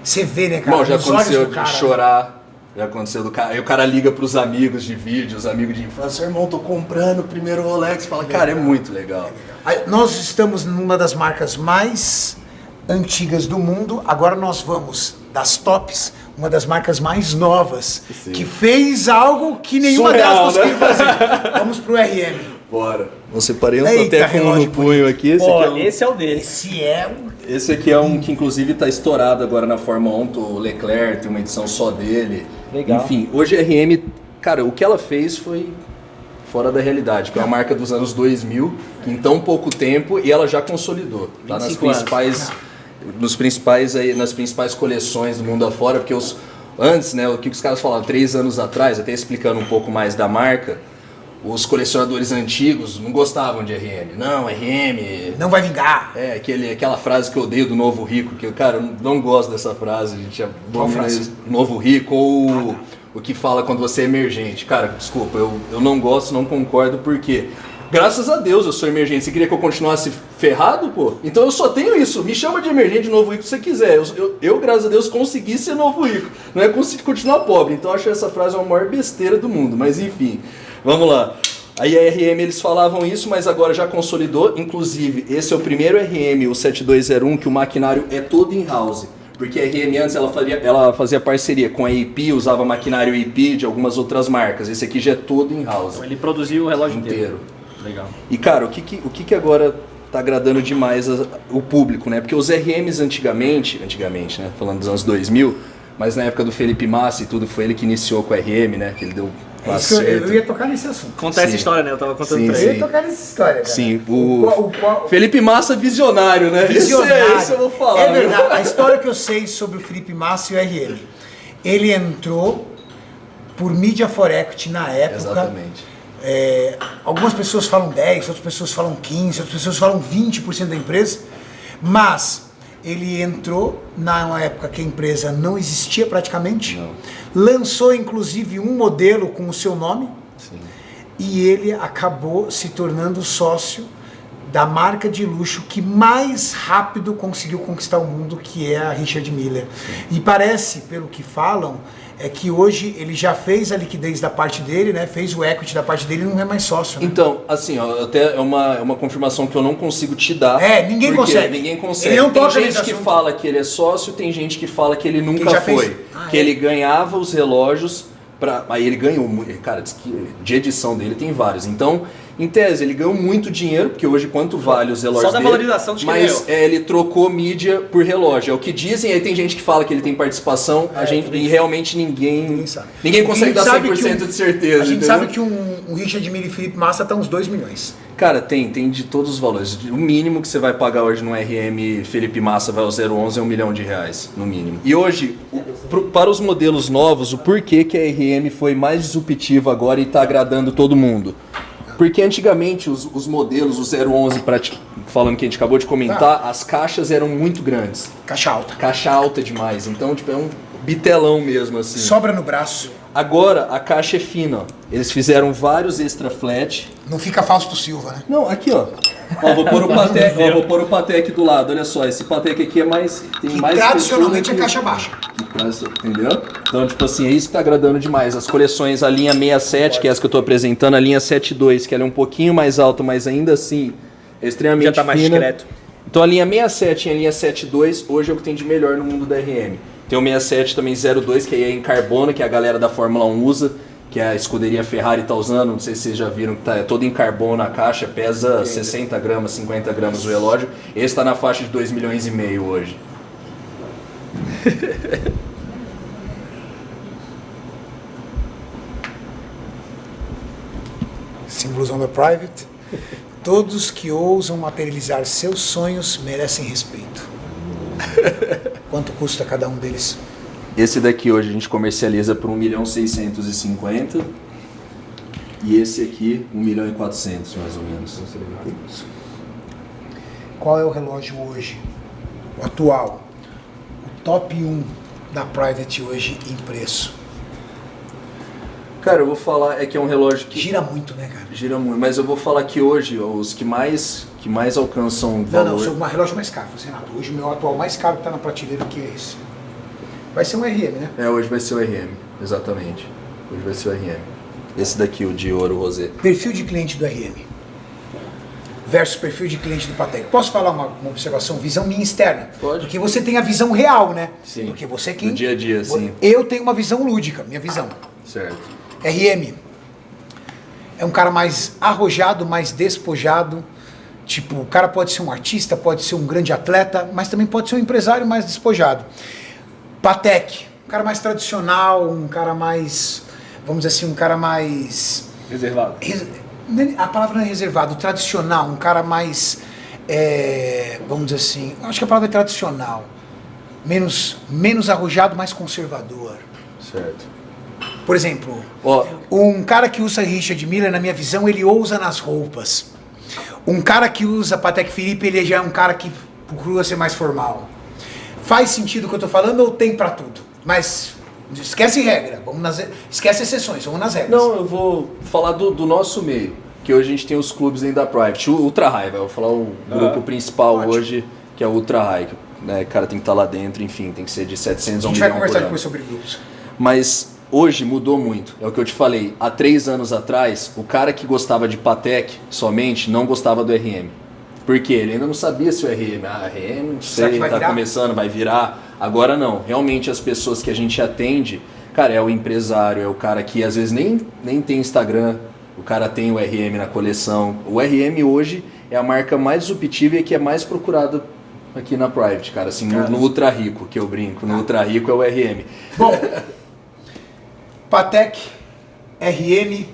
Você vê, né, cara? Bom, já nos olhos aconteceu do de cara, chorar. Já aconteceu do cara. Aí o cara liga pros amigos de vídeo, os amigos de infância, irmão, tô comprando o primeiro Rolex. Fala, cara, é muito legal. Nós estamos numa das marcas mais antigas do mundo. Agora nós vamos das tops, uma das marcas mais novas, que fez algo que nenhuma Surreal, delas conseguiu fazer. Vamos pro RM. Bora. Eu separei um Eita, até com relógio no punho aqui. Esse é o dele. Esse aqui é um que inclusive tá estourado agora na Fórmula 1. O Leclerc tem uma edição só dele. Legal. Enfim, hoje a RM, cara, o que ela fez foi fora da realidade, porque é uma marca dos anos 2000, que em tão pouco tempo, e ela já consolidou. Tá nas 25 anos. nas principais coleções do mundo afora, porque antes, né, o que os caras falaram 3 anos atrás, até explicando um pouco mais da marca, os colecionadores antigos não gostavam de RM. Não, RM... Não vai vingar. É, aquela frase que eu odeio do Novo Rico, que, cara, eu não gosto dessa frase, a gente Qual frase? Novo Rico, ou o que fala quando você é emergente. Cara, desculpa, eu não gosto, não concordo, porque graças a Deus eu sou emergente. Você queria que eu continuasse ferrado, pô? Então eu só tenho isso. Me chama de emergente, Novo Rico, se você quiser. Eu, graças a Deus, consegui ser Novo Rico. Não é conseguir continuar pobre. Então eu acho essa frase uma maior besteira do mundo, mas enfim... Vamos lá. Aí a RM eles falavam isso, mas agora já consolidou. Inclusive, esse é o primeiro RM, o 7201, que o maquinário é todo in-house. Porque a RM antes ela fazia parceria com a AP, usava maquinário AP de algumas outras marcas. Esse aqui já é todo in-house. Ele produziu o relógio inteiro. Legal. E cara, o que agora tá agradando demais o público, né? Porque os RMs antigamente, né? Falando dos anos 2000, mas na época do Felipe Massa e tudo, foi ele que iniciou com a RM, né? Que ele deu... Eu ia tocar nesse assunto. Conta essa história, né? Eu tava contando pra Eu ele. ia tocar nessa história, cara. Sim, Qual- Felipe Massa visionário, né? Visionário. Isso eu vou falar. É verdade. A história que eu sei sobre o Felipe Massa e o RM. Ele entrou por Media for Equity na época. Exatamente. Algumas pessoas falam 10, outras pessoas falam 15, outras pessoas falam 20% da empresa, mas ele entrou na época que a empresa não existia praticamente, lançou inclusive um modelo com o seu nome, e ele acabou se tornando sócio da marca de luxo que mais rápido conseguiu conquistar o mundo, que é a Richard Miller. E parece, pelo que falam, que hoje ele já fez a liquidez da parte dele, né? Fez o equity da parte dele e não é mais sócio. Né? Então, assim, ó, até é uma confirmação que eu não consigo te dar. Ninguém consegue. Ninguém consegue. Ele não tem toca gente que fala que ele é sócio, tem gente que fala que ele nunca foi. Que ele ganhava os relógios, aí ele ganhou, cara, diz que de edição dele tem vários. Então, em tese, ele ganhou muito dinheiro, porque hoje quanto vale os relógios só da dele, valorização de mas ele trocou mídia por relógio. É o que dizem, aí tem gente que fala que ele tem participação, e realmente ninguém sabe. Ninguém consegue dar 100% de certeza. A gente entendeu? sabe que um Richard Mille e Felipe Massa tá uns 2 milhões. Cara, tem de todos os valores. O mínimo que você vai pagar hoje no RM Felipe Massa vai ao 011 é R$1 milhão, no mínimo. E hoje, para os modelos novos, o porquê que a RM foi mais disruptiva agora e está agradando todo mundo? Porque antigamente os modelos, o 011, falando que a gente acabou de comentar, as caixas eram muito grandes. Caixa alta. Caixa alta demais. Então, tipo, é um bitelão mesmo, assim. Sobra no braço. Agora, a caixa é fina, ó. Eles fizeram vários extra flat. Não fica Fausto Silva, né? Não, aqui, ó. Vou pôr o Patek do lado, olha só. Esse Patek aqui tem mais tradicionalmente é caixa baixa. Entendeu? Então, tipo assim, é isso que tá agradando demais. As coleções, a linha 67, que é essa que eu tô apresentando, a linha 72, que ela é um pouquinho mais alta, mas ainda assim é extremamente já tá mais fina. discreto. Então a linha 67 e a linha 72 hoje é o que tem de melhor no mundo da RM. Tem o 67 também 02, que aí é em carbono, que a galera da Fórmula 1 usa, que a escuderia Ferrari tá usando, não sei se vocês já viram, que é todo em carbono a caixa, pesa 60 gramas, 50 gramas o relógio. Esse tá na faixa de 2,5 milhões hoje. Símbolos on the private. Todos que ousam materializar seus sonhos merecem respeito. Quanto custa cada um deles? Esse daqui hoje a gente comercializa por 1.650.000 e esse aqui 1.400.000 mais ou menos. Qual é o relógio hoje, o atual, o top 1 da Private hoje em preço? Cara, eu vou falar, que é um relógio que... Gira muito, né, cara? Gira muito, mas eu vou falar que hoje os que mais alcançam valor... Não, o seu relógio mais caro, Renato. Hoje o meu atual mais caro que tá na prateleira, que é esse. Vai ser um RM, né? Hoje vai ser o RM, exatamente. Hoje vai ser o RM. Esse daqui, o de ouro rosé. Perfil de cliente do RM versus perfil de cliente do Patek. Posso falar uma observação, visão minha externa? Pode. Porque você tem a visão real, né? Sim. Porque você Do dia a dia, sim. Eu tenho uma visão lúdica, minha visão. Certo. RM é um cara mais arrojado, mais despojado. Tipo, o cara pode ser um artista, pode ser um grande atleta, mas também pode ser um empresário mais despojado. Patek, um cara mais tradicional, um cara mais, vamos dizer assim, um cara mais... Reservado. A palavra não é reservado, tradicional, um cara mais, vamos dizer assim, acho que a palavra é tradicional, menos arrojado, mais conservador. Certo. Por exemplo, um cara que usa Richard Mille, na minha visão, ele ousa nas roupas. Um cara que usa Patek Philippe, ele já é um cara que procura ser mais formal. Faz sentido o que eu tô falando ou tem pra tudo? Mas esquece regra, esquece exceções, vamos nas regras. Não, eu vou falar do nosso meio, que hoje a gente tem os clubes dentro da Private, o Ultra High, eu vou falar o grupo principal hoje, que é o Ultra High, né, o cara tem que estar lá dentro, enfim, tem que ser de 700 a 1 milhão por ano. A gente vai conversar depois sobre grupos. Mas hoje mudou muito, é o que eu te falei, há 3 anos atrás, o cara que gostava de Patek somente não gostava do RM. Por quê? Ele ainda não sabia se o RM, não sei, tá começando, vai virar. Agora não, realmente as pessoas que a gente atende, cara, é o empresário, é o cara que às vezes nem tem Instagram, o cara tem o RM na coleção. O RM hoje é a marca mais disruptiva e que é mais procurada aqui na Private, cara, assim, no Ultra Rico, que eu brinco, no Ultra Rico é o RM. Bom, Patek, RM,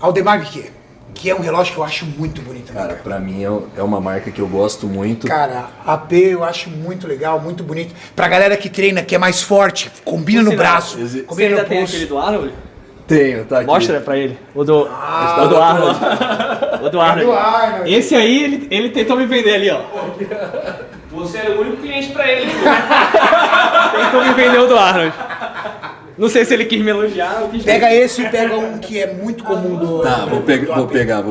Audemars Piguet, que é um relógio que eu acho muito bonito. Cara, pra mim é uma marca que eu gosto muito. Cara, AP eu acho muito legal, muito bonito. Pra galera que treina, que é mais forte, combina no braço, Você combina ainda no tem pulso. aquele do Arnold? Tenho, tá aqui. Mostra pra ele. O do Arnold. O do Arnold. Esse aí, ele tentou me vender ali, ó. Você era o único cliente pra ele. Tentou me vender o do Arnold. Não sei se ele quis me elogiar ou quis... Pega esse e pega um que é muito comum do... Tá, vou pegar.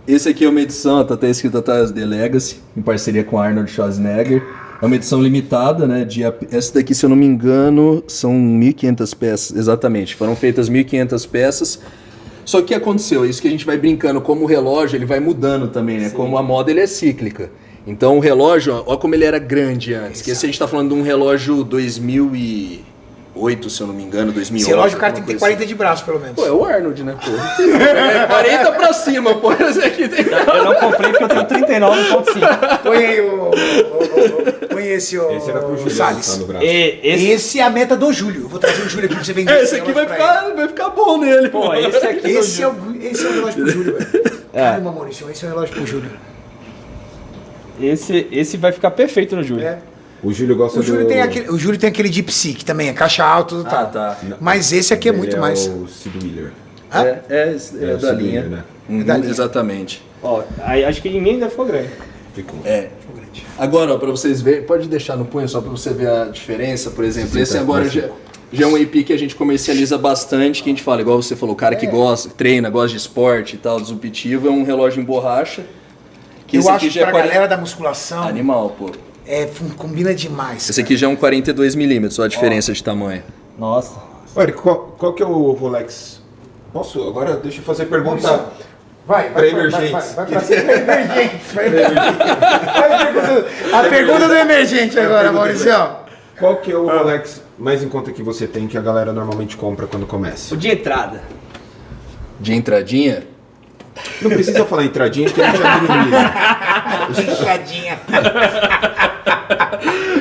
Esse aqui é uma edição, tá até escrito atrás The Legacy, em parceria com Arnold Schwarzenegger. É uma edição limitada, né? Essa daqui, se eu não me engano, são 1.500 peças. Exatamente, foram feitas 1.500 peças. Só que o que aconteceu? Isso que a gente vai brincando, como o relógio ele vai mudando também, né? Sim. Como a moda ele é cíclica. Então o relógio, ó como ele era grande antes. Que esse a gente tá falando de um relógio 2008, se eu não me engano, 2008. Esse relógio o cara tem que ter 40 assim. De braço, pelo menos. Pô, é o Arnold, né, pô? É 40 pra cima, pô. Esse aqui tem... Eu não comprei porque eu tenho 39,5. Põe aí põe esse, esse era pro Júlio, Salles. no braço. Esse é a meta do Júlio. Eu vou trazer o Júlio aqui pra você vender esse aqui vai ficar bom nele. Pô, esse aqui esse é o relógio pro Júlio, velho. Caramba, Maurício, esse é o relógio pro Júlio. Esse vai ficar perfeito no Júlio. É. O Júlio gosta o Júlio tem aquele Deep Sea, que também é caixa alta e tal. Tá. Mas esse aqui é muito mais. O Sid Wheeler. É da linha. Wheeler, né? Da linha. Exatamente. Ó, aí acho que em mim ainda ficou grande. Ficou. Ficou grande. Agora, ó, pra vocês verem, pode deixar no punho só pra você ver a diferença, por exemplo. Sim, esse tá, agora já é um AP que a gente comercializa bastante, que a gente fala, igual você falou, o cara que gosta, treina, gosta de esporte e tal, disruptivo, é um relógio em borracha. Que eu acho que pra galera da musculação... Animal, pô. Combina demais. Esse aqui já é um 42mm, ó a diferença de tamanho. Nossa. Olha, qual que é o Rolex? Posso? Agora deixa eu fazer pergunta. Vai pra emergentes. Vai pra cima. A pergunta do emergente agora, Maurício. Qual que é o Rolex mais em conta que você tem que a galera normalmente compra quando começa? O de entrada. De entradinha? Não precisa falar entradinha, que a gente já minimiza. Fechadinha.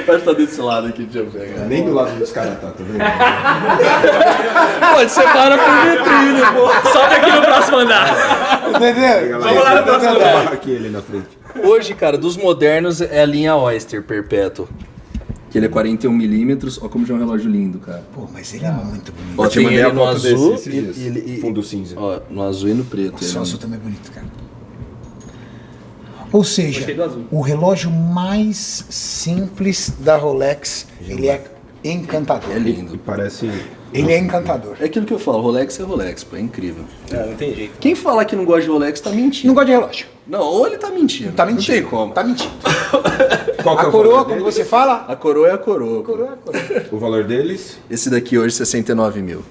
Pode estar desse lado aqui, deixa eu pegar. Nem do lado dos caras tá vendo? Pode separa por vitrine, pô. Sobe aqui no próximo andar. Entendeu? Vamos lá no próximo andar. Aqui ele na frente. Hoje, cara, dos modernos é a linha Oyster Perpétuo. Que ele é 41mm, ó como já é um relógio lindo, cara. Pô, mas ele é muito bonito. Ó, tem ele no azul e fundo cinza. Ó, no azul e no preto. O azul também é bonito, cara. Ou seja, o relógio mais simples da Rolex, ele é encantador. É lindo. E parece... Ele é encantador. É aquilo que eu falo, Rolex é Rolex, pô, é incrível. Não tem jeito. Quem fala que não gosta de Rolex tá mentindo. Não gosta de relógio. Não, ou ele tá mentindo. Tá mentindo. Não tem como. Tá mentindo. Qual que é A o coroa, valor como deles? você fala? A coroa é a coroa. Coroa é a coroa. O valor deles? Esse daqui hoje, 69 mil.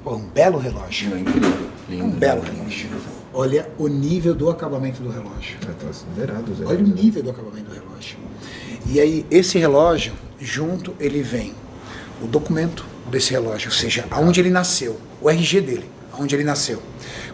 Pô, um belo relógio. É incrível. Lindo. Um belo relógio. Olha o nível do acabamento do relógio. Tá zerado, zerado. Olha o nível do acabamento do relógio. E aí, esse relógio, junto, ele vem o documento desse relógio, ou seja, aonde ele nasceu, o RG dele, aonde ele nasceu,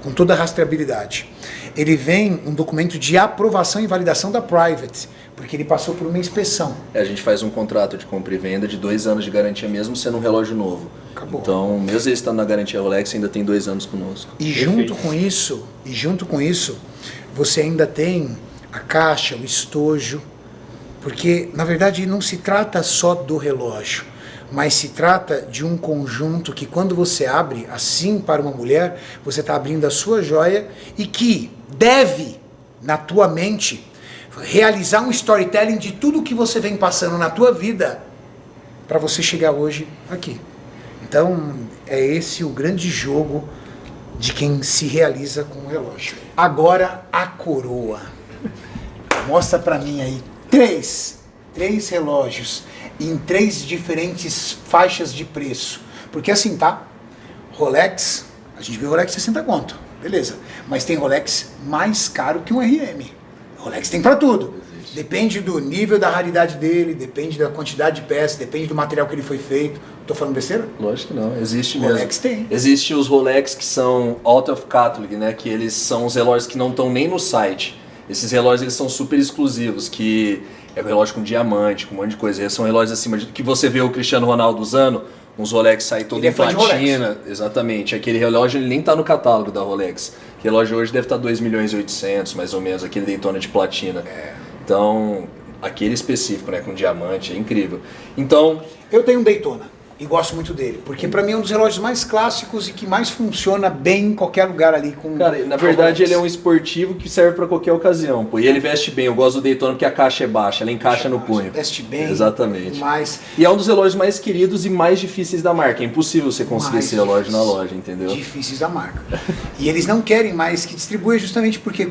com toda a rastreabilidade. Ele vem um documento de aprovação e validação da Private, porque ele passou por uma inspeção. A gente faz um contrato de compra e venda de 2 anos de garantia, mesmo sendo um relógio novo. Acabou. Então, mesmo ele estando na garantia Rolex, ainda tem 2 anos conosco. E junto com isso, você ainda tem a caixa, o estojo, porque na verdade não se trata só do relógio, mas se trata de um conjunto que quando você abre assim para uma mulher, você está abrindo a sua joia e que deve, na tua mente, realizar um storytelling de tudo que você vem passando na tua vida para você chegar hoje aqui. Então, é esse o grande jogo de quem se realiza com o relógio. Agora, a coroa. Mostra para mim aí três relógios em 3 diferentes faixas de preço. Porque assim, tá? Rolex, a gente vê Rolex 60 conto, beleza. Mas tem Rolex mais caro que um RM. Rolex tem para tudo. Depende do nível da raridade dele, depende da quantidade de peças, depende do material que ele foi feito. Tô falando besteira? Lógico que não, existe mesmo. Rolex tem. Existem os Rolex que são out of catalog, né? Que eles são os relógios que não estão nem no site. Esses relógios eles são super exclusivos, que é um relógio com diamante, com um monte de coisa. Eles são relógios acima de que você vê o Cristiano Ronaldo usando, uns Rolex saem todo Ele em é fã de platina. Exatamente. Aquele relógio ele nem tá no catálogo da Rolex. O relógio hoje deve estar 2.800.000, mais ou menos, aquele Daytona de platina. Então, aquele específico, né, com diamante, é incrível. Então, Eu tenho um Daytona. E gosto muito dele, porque pra mim é um dos relógios mais clássicos e que mais funciona bem em qualquer lugar ali com. Cara, na verdade ele é um esportivo que serve pra qualquer ocasião, pô. E ele veste bem, eu gosto do Daytona porque a caixa é baixa, ela encaixa no punho. Veste bem. Exatamente. Mas E é um dos relógios mais queridos e mais difíceis da marca. É impossível você conseguir Mais esse relógio na difícil. loja, entendeu? difíceis da marca. E eles não querem mais que distribua justamente porque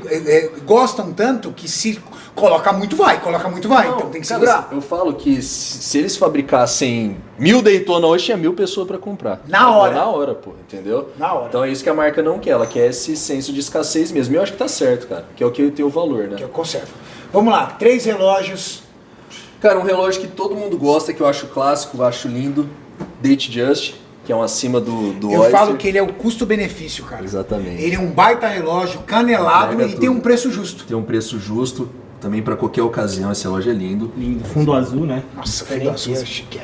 gostam tanto que se coloca muito vai, então tem que Cara, segurar. eu falo que se eles fabricassem 1000 Daytona hoje, tinha 1000 pessoas pra comprar. Na hora. Na hora, pô, entendeu? Na hora. Então é isso que a marca não quer, ela quer esse senso de escassez mesmo. E eu acho que tá certo, cara, que é o que tem o valor, né? Que eu conservo. Vamos lá, 3 relógios. Cara, um relógio que todo mundo gosta, que eu acho clássico, eu acho lindo, Date Just, que é um acima do Eu Oyster. falo que ele é o custo-benefício, cara. Exatamente. Ele é um baita relógio, canelado Pega e tudo. tem um preço justo. Tem um preço justo, também pra qualquer ocasião, esse relógio é lindo. Lindo. Fundo azul, né? Nossa, fundo azul é chique.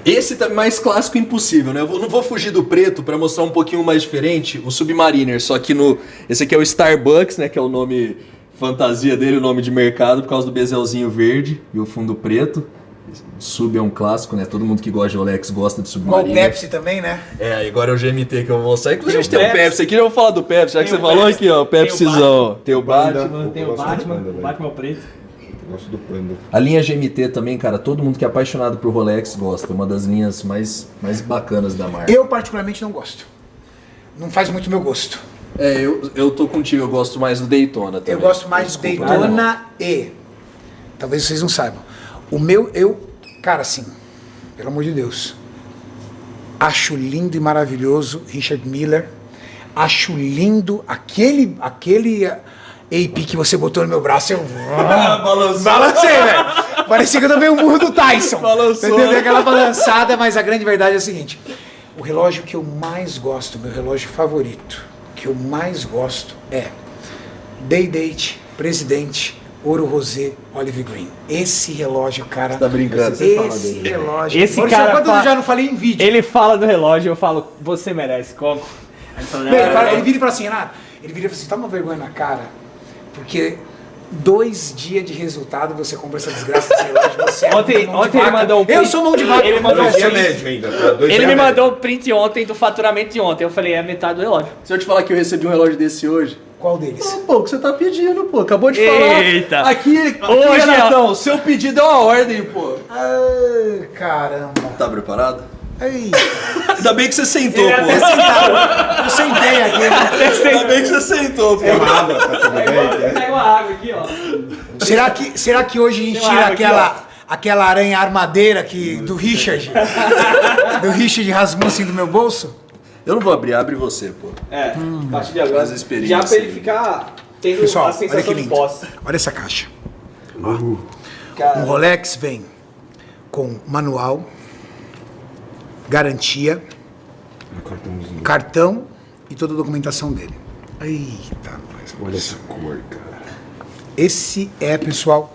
Esse tá mais clássico impossível, né? Não vou fugir do preto pra mostrar um pouquinho mais diferente, o Submariner, só que esse aqui é o Starbucks, né, que é o nome fantasia dele, o nome de mercado, por causa do bezelzinho verde e o fundo preto. O Sub é um clássico, né? Todo mundo que gosta de Rolex gosta de Igual o Submariner. Pepsi também, né? É, agora é o GMT que eu vou mostrar. Inclusive Tem o tem o Pepsi aqui, eu vou falar do Pepsi, já que Tem você o falou Pepsi, aqui, ó, o tem o Pepsizão. Tem o Panda. Batman. Tem Eu o gosto do Batman, Panda, o velho. Batman preto. Eu gosto do Panda. A linha GMT também, cara, todo mundo que é apaixonado por Rolex gosta. É uma das linhas mais bacanas da marca. Eu particularmente não gosto. Não faz muito meu gosto. É, eu tô contigo, eu gosto mais do Daytona também. Eu gosto mais do Desculpa. Daytona e... Talvez vocês não saibam. O meu, cara, assim, pelo amor de Deus, acho lindo e maravilhoso Richard Miller. Acho lindo aquele AP que você botou no meu braço. Eu balancei, velho. Parecia que eu tomei um murro do Tyson. Balançou. Entendeu? Aquela balançada, mas a grande verdade é a seguinte. O relógio que eu mais gosto, meu relógio favorito, que eu mais gosto é Day-Date, Presidente, Ouro Rosé, Olive Green. Esse relógio, cara... Tá brincando. Esse relógio... Esse Maurício, cara quanto eu fa- já não falei em vídeo? Ele fala do relógio, eu falo, você merece, como? Aí ele fala, Ele vira e fala assim, Renato, ele vira e fala assim, toma vergonha na cara, porque 2 dias de resultado você compra essa desgraça desse relógio, você é Ontem mão de ele vaca. mandou um Eu print. sou mão de vaca. Ele mandou Dois um dias print. médio ainda. Pra 2 Ele dias me médio. mandou o print ontem do faturamento de ontem. Eu falei, é metade do relógio. Se eu te falar que eu recebi um relógio desse hoje... Qual deles? Ah, pô, o que você tá pedindo, pô. Acabou de falar. Eita. Aqui, Hoje, Renatão, seu pedido é uma ordem, pô. Ah, caramba. Tá preparado? Eita. Ainda bem que você sentou, Ele pô. até Sentado. Eu sentei aqui. Ainda bem que você sentou, pô. É uma água, tá tudo bem? Pega uma água aqui, ó. Será que hoje a gente Tem uma tira água aqui, aquela aranha armadeira do Richard? Do Richard Rasmussen do meu bolso? Eu não vou abrir, abre você, pô. É, a partir de agora. As experiências Já pra ele aí. ficar tendo Pessoal, a olha que sensação de lindo. posse. Olha essa caixa. Cara, Um Rolex vem com manual, garantia, Um cartãozinho. cartão e toda a documentação dele. Eita, nós. Olha essa cor, cara. Esse é, pessoal,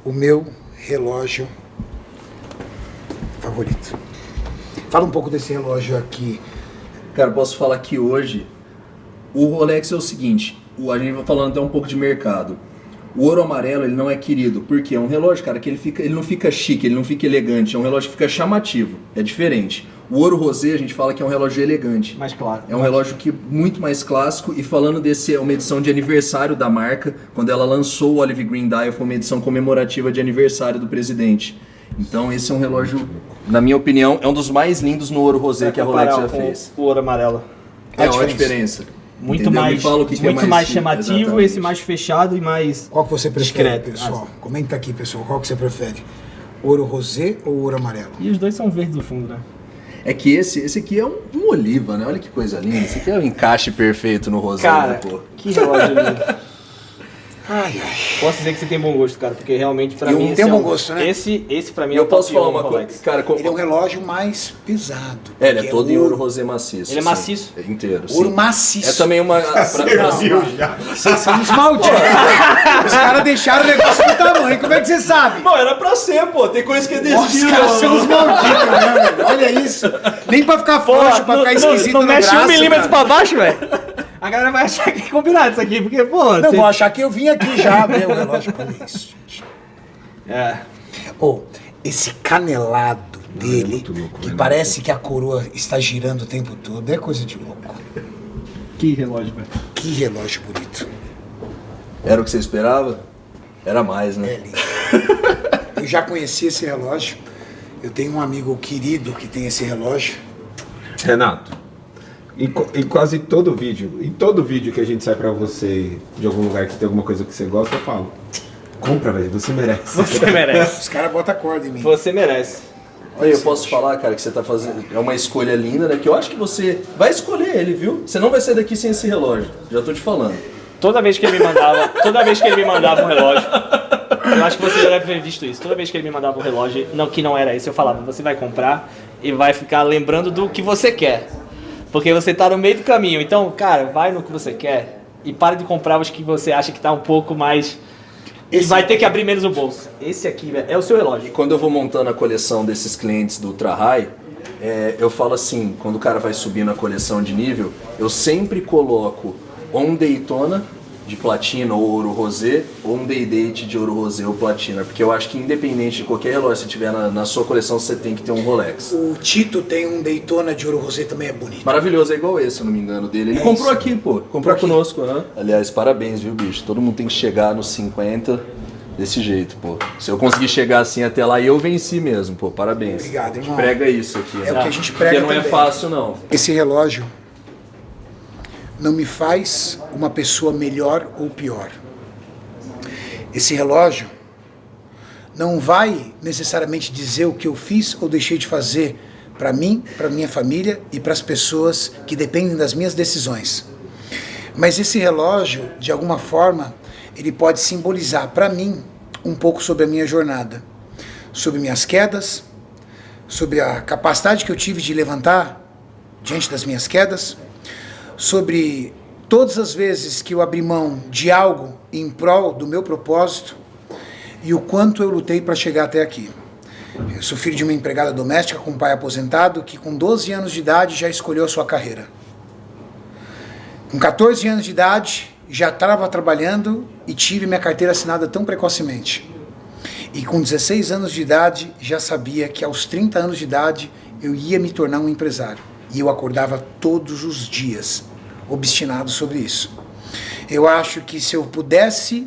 o meu relógio favorito. Fala um pouco desse relógio aqui. Cara, posso falar que hoje o Rolex é o seguinte, a gente vai falando até um pouco de mercado. O ouro amarelo, ele não é querido, porque é um relógio, cara, que ele não fica chique, ele não fica elegante, é um relógio que fica chamativo, é diferente. O ouro rosé, a gente fala que é um relógio elegante. mais claro. É um relógio que muito mais clássico, e falando desse, é uma edição de aniversário da marca, quando ela lançou o Olive Green Dial, foi uma edição comemorativa de aniversário do presidente. Então esse é um relógio, na minha opinião, é um dos mais lindos no ouro rosé que a Rolex já fez. O ouro amarelo. É Qual a uma diferença. Muito Entendeu? Me mais, fala o que que é muito mais chique, chamativo, exatamente. esse mais fechado e mais Qual que você prefere, discreto. pessoal? Comenta aqui, pessoal. Qual que você prefere? Ouro rosé ou ouro amarelo? E os dois são verdes do fundo, né? É que esse aqui é um oliva, né? Olha que coisa linda. Esse aqui é o encaixe perfeito no rosé, Cara, né, pô? que relógio lindo. Ai, ai. Posso dizer que você tem bom gosto, cara, porque realmente pra E mim tem esse um é bom um- gosto, né? Esse pra mim é Eu o posso top falar 1 uma coisa, Rolex. cara, Ele é um relógio mais pesado. ele é porque todo em ouro ouro, rosé maciço. Ele é sim. maciço? É inteiro, sim. ouro maciço. É também uma... Vocês são uns malditos. Os caras deixaram o negócio do tamanho. Como é que você sabe? Não, era pra ser, pô. Tem coisa que é Os destino. caras são uns malditos, né, velho? Olha isso. Nem pra ficar frouxo, pra ficar esquisito não no mexe braço, 1 milímetro cara. pra baixo, velho. A galera vai achar que é combinado isso aqui, porque, pô... Não, você- vão achar que eu vim aqui já ver o relógio. Olha isso, gente. É. Esse canelado dele, muito louco, que né? parece que a coroa está girando o tempo todo, é coisa de louco. Que relógio, velho. Que relógio bonito. Era o que você esperava? Era mais, né? É lindo. Eu já conheci esse relógio. Eu tenho um amigo querido que tem esse relógio. Renato, em quase todo vídeo, em todo vídeo que a gente sai pra você de algum lugar que tem alguma coisa que você gosta, eu falo: compra, velho, você merece. Você merece. Os caras botam a corda em mim. Você merece. Olha, eu posso falar, cara, que você tá fazendo. É uma escolha linda, né? Que eu acho que você vai escolher ele, viu? Você não vai sair daqui sem esse relógio. Já tô te falando. Toda vez que ele me mandava um relógio, eu acho que você já deve ter visto isso. Toda vez que ele me mandava um relógio, que não era esse, eu falava: você vai comprar e vai ficar lembrando do que você quer. Porque você tá no meio do caminho. Então, cara, vai no que você quer e para de comprar os que você acha que tá um pouco mais... E vai ter que abrir menos o bolso. Esse aqui, velho, é o seu relógio. Quando eu vou montando a coleção desses clientes do Ultra High, eu falo assim, quando o cara vai subindo a coleção de nível, eu sempre coloco ou um Daytona de platina ou ouro rosé, ou um Day-Date de ouro rosé ou platina, porque eu acho que independente de qualquer relógio que você tiver na sua coleção, você tem que ter um Rolex. O Tito tem um Daytona de ouro rosé, também é bonito. Maravilhoso, é igual esse, se eu não me engano, dele. Ele comprou aqui, pô. Comprou conosco, né? Aliás, parabéns, viu, bicho? Todo mundo tem que chegar nos 50 desse jeito, pô. Se eu conseguir chegar assim até lá, eu venci mesmo, pô. Parabéns. Obrigado, irmão. Prega isso aqui. É o que a gente prega porque não também. é fácil, não. Esse relógio não me faz uma pessoa melhor ou pior. Esse relógio não vai necessariamente dizer o que eu fiz ou deixei de fazer para mim, para minha família e para as pessoas que dependem das minhas decisões. Mas esse relógio, de alguma forma, ele pode simbolizar para mim um pouco sobre a minha jornada, sobre minhas quedas, sobre a capacidade que eu tive de levantar diante das minhas quedas, sobre todas as vezes que eu abri mão de algo em prol do meu propósito e o quanto eu lutei para chegar até aqui. Eu sou filho de uma empregada doméstica com um pai aposentado que com 12 anos de idade já escolheu a sua carreira. Com 14 anos de idade já estava trabalhando e tive minha carteira assinada tão precocemente. E com 16 anos de idade já sabia que aos 30 anos de idade eu ia me tornar um empresário. E eu acordava todos os dias, obstinado sobre isso. Eu acho que se eu pudesse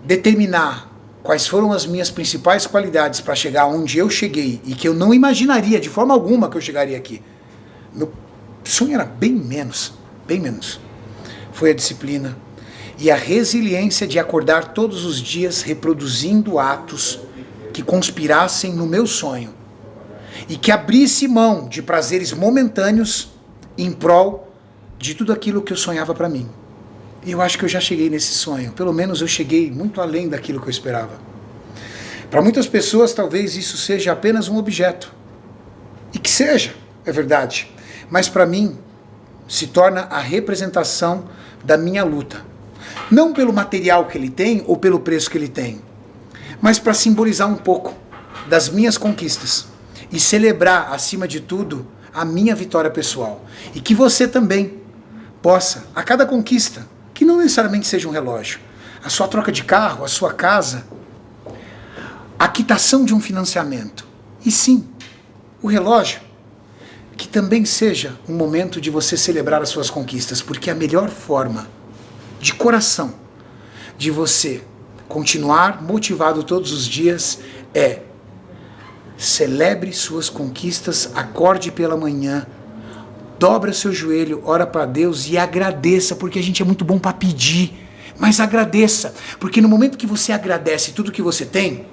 determinar quais foram as minhas principais qualidades para chegar onde eu cheguei, e que eu não imaginaria de forma alguma que eu chegaria aqui, meu sonho era bem menos, foi a disciplina e a resiliência de acordar todos os dias reproduzindo atos que conspirassem no meu sonho, e que abrisse mão de prazeres momentâneos em prol de tudo aquilo que eu sonhava para mim. E eu acho que eu já cheguei nesse sonho, pelo menos eu cheguei muito além daquilo que eu esperava. Para muitas pessoas talvez isso seja apenas um objeto, e que seja, é verdade, mas para mim se torna a representação da minha luta. Não pelo material que ele tem ou pelo preço que ele tem, mas para simbolizar um pouco das minhas conquistas e celebrar, acima de tudo, a minha vitória pessoal. E que você também possa, a cada conquista, que não necessariamente seja um relógio, a sua troca de carro, a sua casa, a quitação de um financiamento, e sim, o relógio, que também seja um momento de você celebrar as suas conquistas, porque a melhor forma, de coração, de você continuar motivado todos os dias é: celebre suas conquistas, acorde pela manhã, dobra seu joelho, ora para Deus e agradeça, porque a gente é muito bom para pedir, mas agradeça, porque no momento que você agradece tudo que você tem,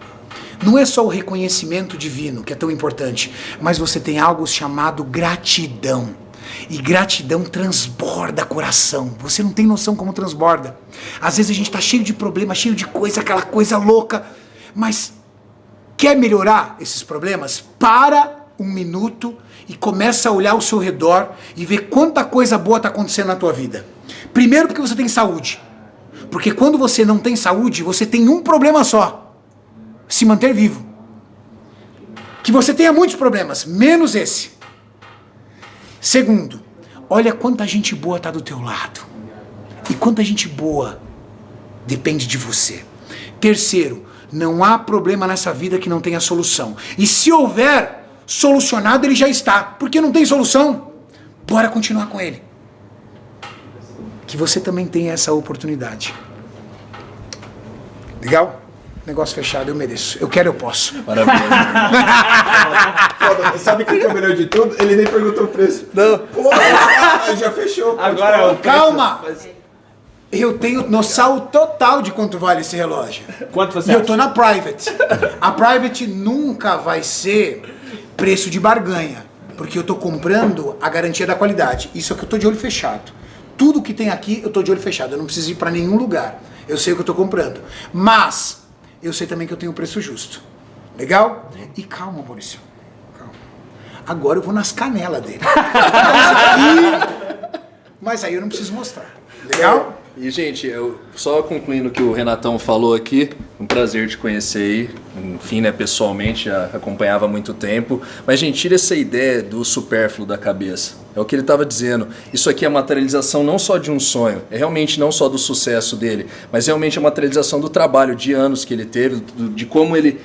não é só o reconhecimento divino que é tão importante, mas você tem algo chamado gratidão. E gratidão transborda coração. Você não tem noção como transborda. Às vezes a gente está cheio de problema, cheio de coisa, aquela coisa louca, mas quer melhorar esses problemas? Para um minuto e começa a olhar ao seu redor e ver quanta coisa boa está acontecendo na tua vida. Primeiro porque você tem saúde. Porque quando você não tem saúde, você tem um problema só: se manter vivo. Que você tenha muitos problemas, menos esse. Segundo, olha quanta gente boa está do teu lado. E quanta gente boa depende de você. Terceiro, Não há problema nessa vida que não tenha solução. E se houver solucionado, ele já está. Porque não tem solução, bora continuar com ele. Que você também tenha essa oportunidade. Legal? Negócio fechado, eu mereço. Eu quero, eu posso. Maravilha. Foda, sabe o que é o melhor de tudo? Ele nem perguntou o preço. Não. Porra, já fechou. pode Agora falar. Calma! Eu tenho noção total de quanto vale esse relógio. Quanto você E eu acha? tô na Private. A Private nunca vai ser preço de barganha. Porque eu tô comprando a garantia da qualidade. Isso é que eu tô de olho fechado. Tudo que tem aqui, eu tô de olho fechado. Eu não preciso ir pra nenhum lugar. Eu sei o que eu tô comprando. Mas, eu sei também que eu tenho um preço justo. Legal? E calma, Maurício. Calma. Agora eu vou nas canelas dele. Mas aí eu não preciso mostrar. Legal? E, gente, eu só concluindo o que o Renatão falou aqui, um prazer te conhecer aí, enfim, né, pessoalmente, já acompanhava há muito tempo, mas, gente, tira essa ideia do supérfluo da cabeça, é o que ele estava dizendo, isso aqui é a materialização não só de um sonho, é realmente não só do sucesso dele, mas realmente a materialização do trabalho de anos que ele teve, de como ele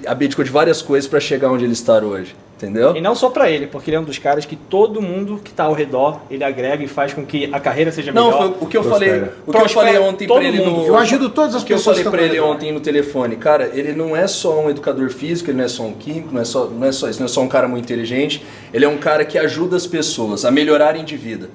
abdicou de várias coisas para chegar onde ele está hoje. Entendeu? E não só pra ele, porque ele é um dos caras que todo mundo que tá ao redor, ele agrega e faz com que a carreira seja melhor. Não, foi o que eu falei, Prospera. o que eu falei ontem pra ele no... Eu ajudo todas as O que eu pessoas falei que pra estão ele ao redor. ontem no telefone, cara, ele não é só um educador físico, ele não é só um químico, não é só isso, não é só um cara muito inteligente, ele é um cara que ajuda as pessoas a melhorarem de vida.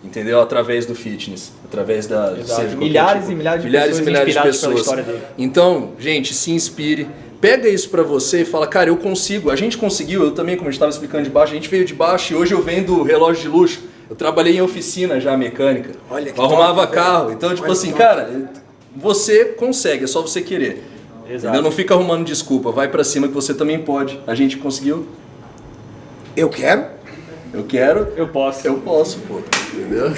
Entendeu? Através do fitness, através da... Exato. seja Milhares qualquer e milhares de milhares pessoas e milhares de inspiradas pela pessoas. história dele. Então, gente, se inspire. Pega isso pra você e fala, cara, eu consigo. A gente conseguiu, eu também, como a gente estava explicando de baixo, a gente veio de baixo e hoje eu vendo relógio de luxo. Eu trabalhei em oficina já mecânica. Olha que eu arrumava top, carro. velho. Então, tipo Olha assim, que cara, você consegue, é só você querer. Exato. Entendeu? Não fica arrumando desculpa, vai pra cima que você também pode. A gente conseguiu, Eu quero. eu quero, Eu posso. eu posso, pô. Entendeu?